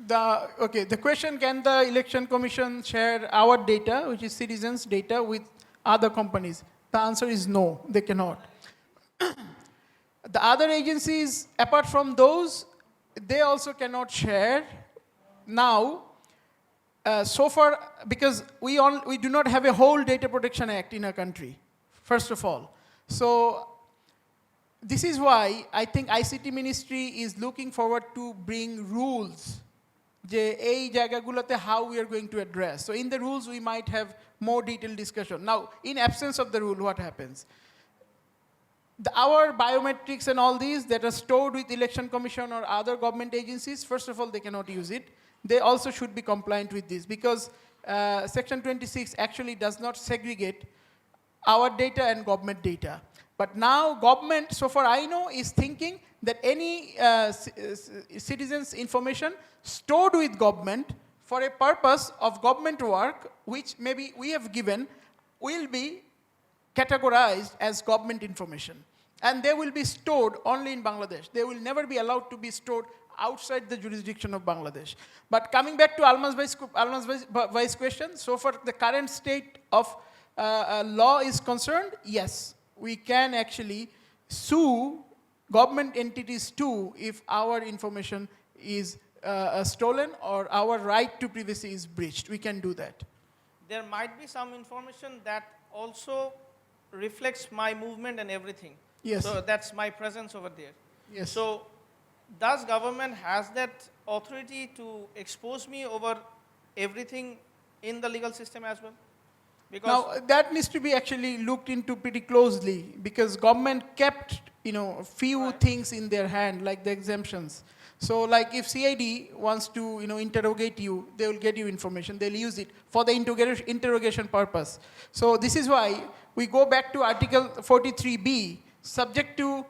The question, can the election commission share our data, which is citizens' data, with other companies? The answer is no, they cannot. The other agencies, apart from those, they also cannot share now. So far, because we do not have a whole Data Protection Act in our country, first of all. So this is why I think ICT Ministry is looking forward to bring rules, how we are going to address. So in the rules, we might have more detailed discussion. Now, in absence of the rule, what happens? Our biometrics and all these that are stored with Election Commission or other government agencies, first of all, they cannot use it. They also should be compliant with this, because Section 26 actually does not segregate our data and government data. But now government, so far I know, is thinking that any citizens' information stored with government for a purpose of government work, which maybe we have given, will be categorized as government information. And they will be stored only in Bangladesh. They will never be allowed to be stored outside the jurisdiction of Bangladesh. But coming back to Alma's Vice question, so far the current state of law is concerned, yes, we can actually sue government entities too if our information is stolen or our right to privacy is breached. We can do that. There might be some information that also reflects my movement and everything. Yes. So that's my presence over there. Yes. So does government has that authority to expose me over everything in the legal system as well? Because Now, that needs to be actually looked into pretty closely, because government kept, few things in their hand, like the exemptions. So like if CID wants to, interrogate you, they will get you information. They'll use it for the interrogation purpose. So this is why we go back to Article 43B, subject to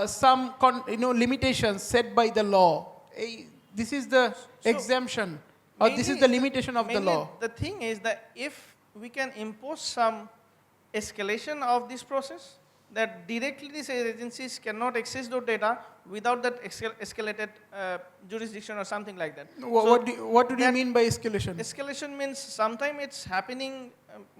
some limitations set by the law. This is the exemption, or this is the limitation of the mainly law. The thing is that if we can impose some escalation of this process, that directly these agencies cannot access those data without that escalated jurisdiction or something like that. What do you that mean by escalation? Escalation means sometimes it's happening,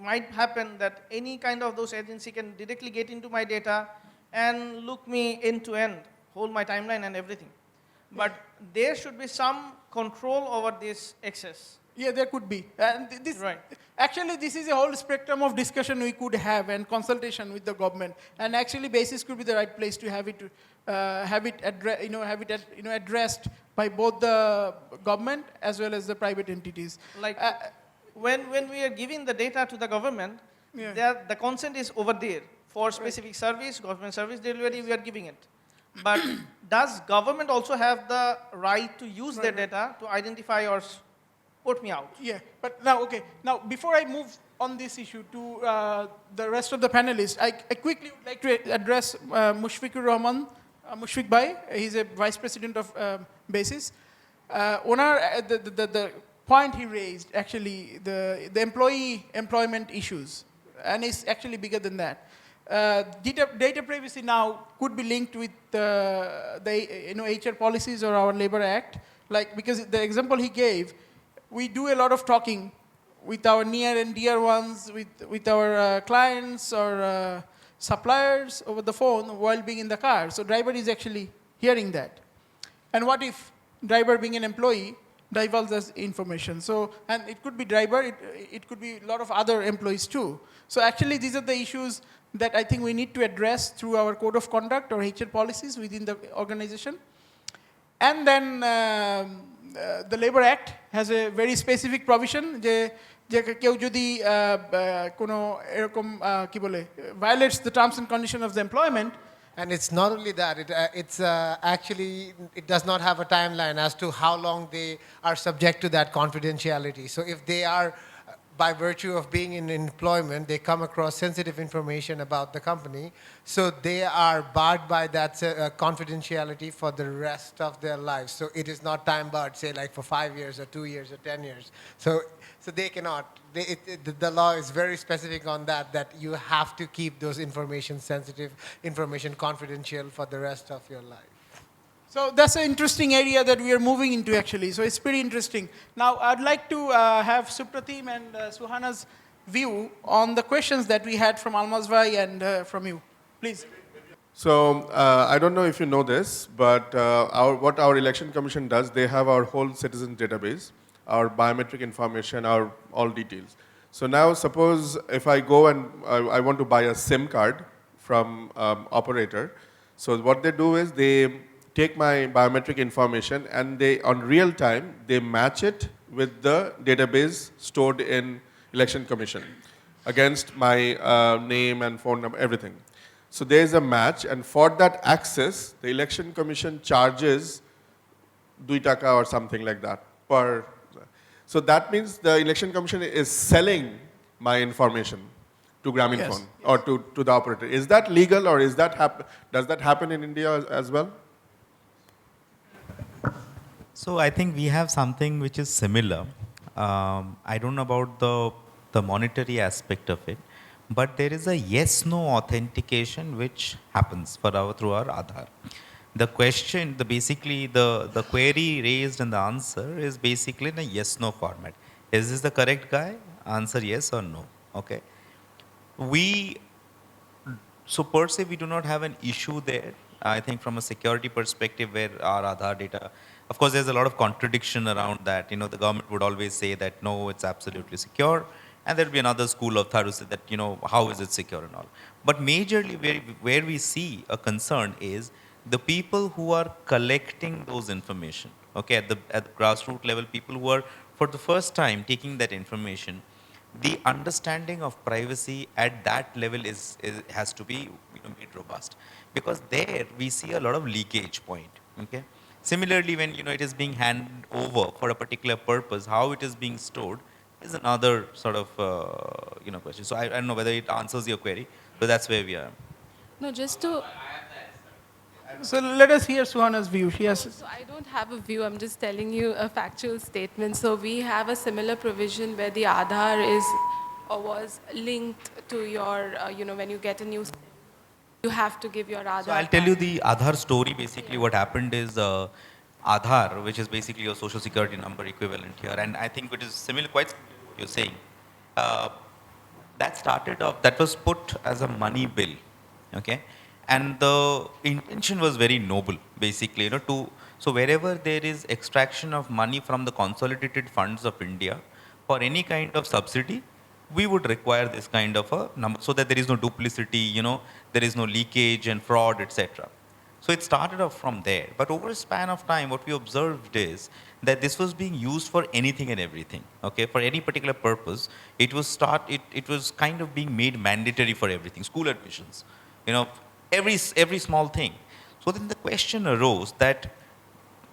might happen that any kind of those agency can directly get into my data and look me end to end, hold my timeline and everything. But there should be some control over this access. Yeah, there could be. And Right. Actually, this is a whole spectrum of discussion we could have and consultation with the government. And actually, BASIS could be the right place to have it, addressed by both the government as well as the private entities. Like when we are giving the data to the government, Yeah. the consent is over there for specific service, government service delivery, we are giving it. But does government also have the right to use their data to identify or put me out? Yeah, but now, okay. Now, before I move on this issue to the rest of the panelists, I quickly would like to address Mushfiqur Rahman, Mushfiq Bhai. He's a vice president of BASIS. The point he raised, actually, the employment issues, and it's actually bigger than that. Data privacy now could be linked with the HR policies or our Labor Act, because the example he gave, we do a lot of talking with our near and dear ones, with our clients or suppliers over the phone while being in the car. So driver is actually hearing that. And what if driver being an employee divulges information? So, and it could be driver, it could be a lot of other employees too. So actually these are the issues that I think we need to address through our code of conduct or HR policies within the organization. And then the Labor Act has a very specific provision যে কেউ যদি কোনো এরকম কি বলে violates the terms and conditions of the employment. And it's not only that, it's actually, it does not have a timeline as to how long they are subject to that confidentiality. So if they are, by virtue of being in employment, they come across sensitive information about the company, so they are barred by that confidentiality for the rest of their lives. So it is not time barred, say like for 5 years or 2 years or 10 years. So they cannot. The law is very specific on that you have to keep those sensitive information confidential for the rest of your life. So So that's an interesting area that we are moving into actually. So it's pretty interesting. Now I'd like to have Supratim and Suhana's view on the questions that we had from Almaz Bhai and from you. Please. So I don't know if you know this, but what our election commission does, they have our whole citizen database, our biometric information, our all details. So now suppose if I go and I want to buy a SIM card from operator, so what they do is they take my biometric information and they, on real time, they match it with the database stored in election commission against my name and phone number, everything. So there is a match, and for that access, the election commission charges 2 taka or something like that per. So that means the election commission is selling my information to Grameenphone or to the operator. Is that legal, or is that does that happen in India as well? So I think we have something which is similar. I don't know about the monetary aspect of it, but there is a yes-no authentication which happens through our Aadhaar. The question, basically the query raised and the answer is basically in a yes-no format. Is this the correct guy? Answer yes or no. Okay. So per se we do not have an issue there. I think from a security perspective where our Aadhaar data, of course there's a lot of contradiction around that. You know, the government would always say that no, it's absolutely secure. And there'll be another school of thought who say that, you know, how is it secure and all. But majorly where we see a concern is the people who are collecting those information, okay, at the grassroots level, people who are for the first time taking that information, the understanding of privacy at that level has to be, you know, made robust. Because there we see a lot of leakage point, okay. Similarly, when, you know, it is being handed over for a particular purpose, how it is being stored is another sort of, you know, question. So I don't know whether it answers your query, but that's where we are. No, just to. So let us hear Suhana's view. She has. So I don't have a view. I'm just telling you a factual statement. So we have a similar provision where the Aadhaar is or was linked to your, you know, when you get a new, you have to give your Aadhaar. So I'll tell you the Aadhaar story. Basically, what happened is Aadhaar, which is basically your social security number equivalent here, and I think it is similar, quite you're saying. That started off, that was put as a money bill, okay? And the intention was very noble, basically, you know, so wherever there is extraction of money from the consolidated funds of India for any kind of subsidy, we would require this kind of a number so that there is no duplicity, you know, there is no leakage and fraud, etc. So it started off from there. But over a span of time, what we observed is that this was being used for anything and everything, okay, for any particular purpose. It was kind of being made mandatory for everything, school admissions, you know, every small thing. So then the question arose that,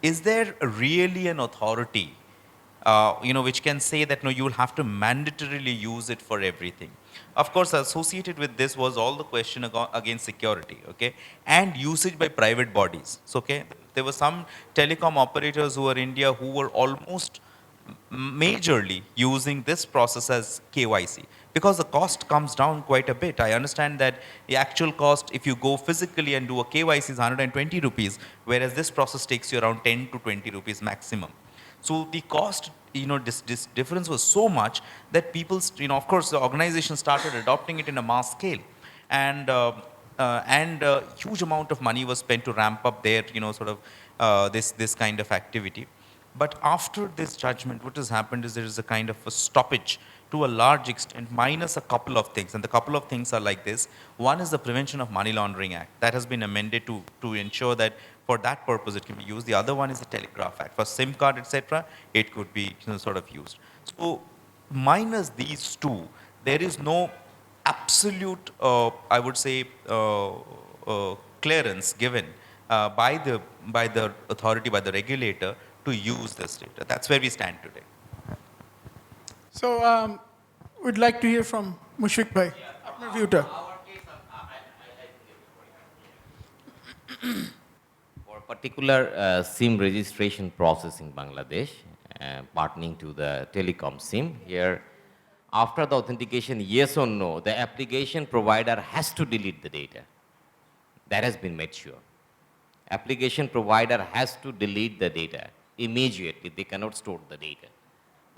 is there really an authority, you know, which can say that no, you will have to mandatorily use it for everything? Of course, associated with this was all the question against security, okay, and usage by private bodies. So, okay, there were some telecom operators who were in India who were almost majorly using this process as KYC, because the cost comes down quite a bit. I understand that the actual cost, if you go physically and do a KYC, is 120 rupees, whereas this process takes you around 10 to 20 rupees maximum. So the cost, you know, this difference was so much that people, you know, of course, the organization started adopting it in a mass scale, and huge amount of money was spent to ramp up their, you know, sort of this kind of activity. But after this judgment, what has happened is there is a kind of a stoppage to a large extent, minus a couple of things. And the couple of things are like this. One is the Prevention of Money Laundering Act. That has been amended to ensure that for that purpose it can be used. The other one is the Telegraph Act. For SIM card, etc., it could be, you know, sort of used. So minus these two, there is no absolute, I would say, clearance given by the authority, by the regulator, to use this data. That's where we stand today. So we'd like to hear from Mushfiq Bhai. View to. For particular SIM registration process in Bangladesh, pertaining to the telecom SIM, here, after the authentication, yes or no, the application provider has to delete the data. That has been made sure. application provider has to delete the data immediately. They cannot store the data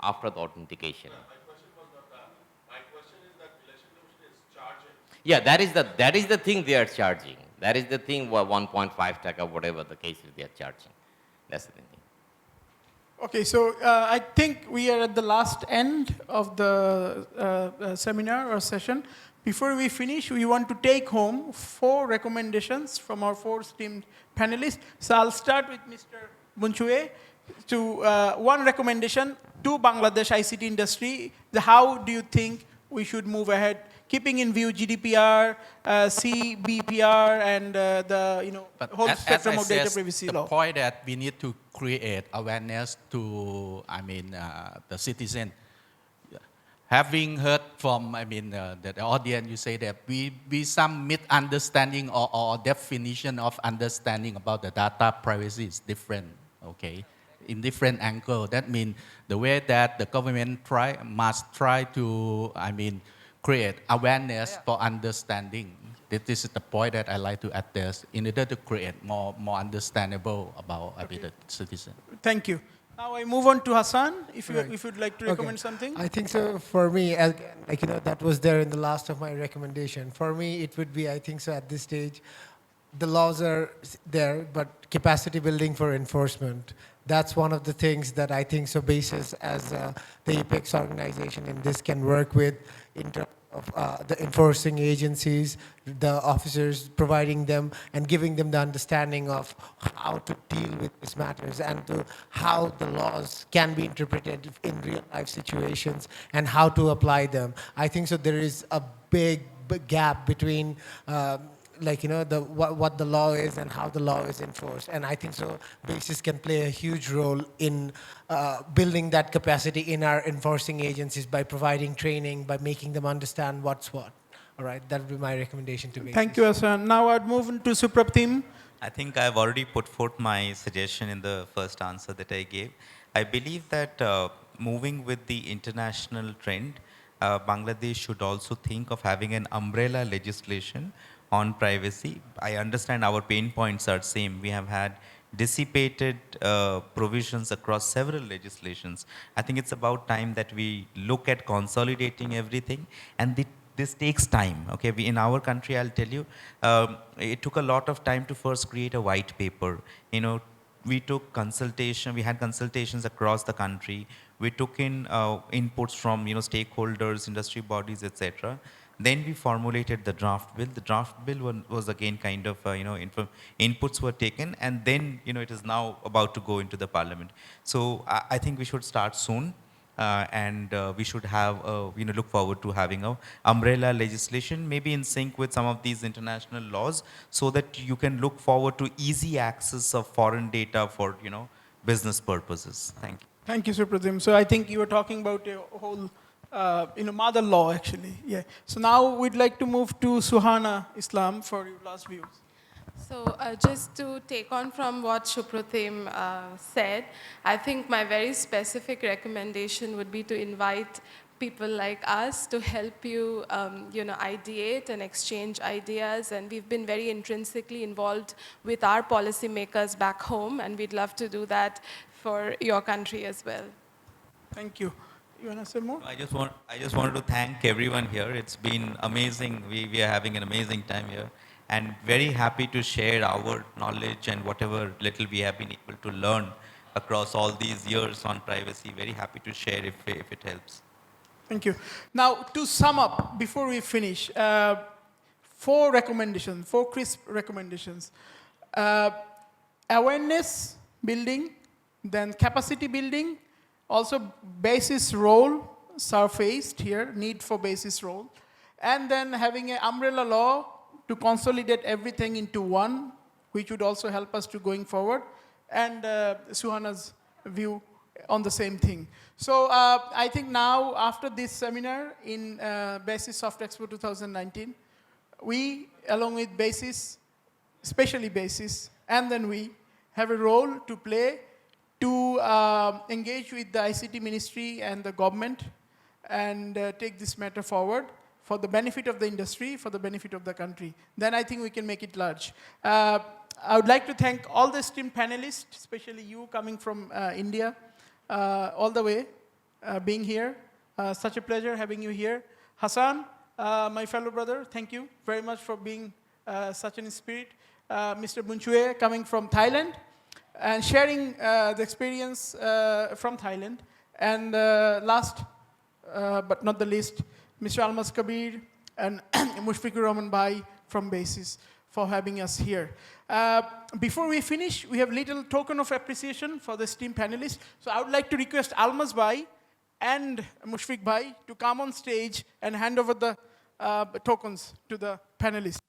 after the authentication. My question was not that. My question is that Election Commission is charging. Yeah, that is the thing they are charging. That is the thing, 1.5 taka, whatever the case is, they are charging. That's the thing. Okay, so I think we are at the last end of the seminar or session. Before we finish, we want to take home 4 recommendations from our 4 esteemed panelists. So I'll start with Mr. Bunchue. To one recommendation to Bangladesh ICT industry. How do you think we should move ahead, keeping in view GDPR, CBPR, and the But whole as spectrum I of data says, privacy the law? point that we need to create awareness to, the citizen. Having heard from, the audience, you say that we some misunderstanding or definition of understanding about the data privacy is different, okay, in different angle. That means the way that the government must try to, create awareness for understanding. This is the point that I like to address in order to create more understandable about the citizen. Thank you. Now I move on to Hassan, if Right. you'd like to Okay. recommend something. I think so. For me, that was there in the last of my recommendation. For me, it would be, I think so, at this stage, the laws are there, but capacity building for enforcement. That's one of the things that I think so BASIS as the Apex organization in this can work with in terms of the enforcing agencies, the officers, providing them and giving them the understanding of how to deal with these matters and to how the laws can be interpreted in real life situations and how to apply them. I think so there is a big gap between what the law is and how the law is enforced. And I think so BASIS can play a huge role in building that capacity in our enforcing agencies by providing training, by making them understand what's what. All right, that would be my recommendation to BASIS. Thank you, Hassan. Now I'd move on to Supraptim. I think I've already put forth my suggestion in the first answer that I gave. I believe that moving with the international trend, Bangladesh should also think of having an umbrella legislation on privacy. I understand our pain points are same. We have had dissipated provisions across several legislations. I think it's about time that we look at consolidating everything, and this takes time. Okay, in our country, I'll tell you, it took a lot of time to first create a white paper. We took consultation. We had consultations across the country. We took in inputs from stakeholders, industry bodies, etc. Then we formulated the draft bill. The draft bill was again kind of inputs were taken, and then it is now about to go into the parliament. So I think we should start soon. And we should have, look forward to having a umbrella legislation, maybe in sync with some of these international laws, so that you can look forward to easy access of foreign data for, business purposes. Thank you. Thank you, Supratim. So I think you were talking about a whole, mother law, actually. Yeah. So now we'd like to move to Suhana Islam for your last views. So just to take on from what Supratim said, I think my very specific recommendation would be to invite people like us to help you, ideate and exchange ideas. And we've been very intrinsically involved with our policymakers back home, and we'd love to do that for your country as well. Thank you. You want to say more? I just wanted to thank everyone here. It's been amazing. We are having an amazing time here, and very happy to share our knowledge and whatever little we have been able to learn across all these years on privacy. Very happy to share if it helps. Thank you. Now, to sum up, before we finish, 4 recommendations, 4 crisp recommendations. Awareness building, then capacity building, also BASIS role surfaced here, need for BASIS role, and then having an umbrella law to consolidate everything into one, which would also help us to going forward, and Suhana's view on the same thing. So I think now, after this seminar in BASIS Soft Expo 2019, we, along with BASIS, especially BASIS, and then we have a role to play to engage with the ICT ministry and the government and take this matter forward for the benefit of the industry, for the benefit of the country. Then I think we can make it large. I would like to thank all the esteemed panelists, especially you coming from India, all the way, being here. Such a pleasure having you here. Hassan, my fellow brother, thank you very much for being such an spirit. Mr. Bunchue coming from Thailand and sharing the experience from Thailand. And last but not the least, Mr. Almas Kabir and Mushfiqur Rahman Bhai from BASIS for having us here. Before we finish, we have little token of appreciation for the esteemed panelists. So I would like to request Almas Bhai and Mushfiq Bhai to come on stage and hand over the tokens to the panelists.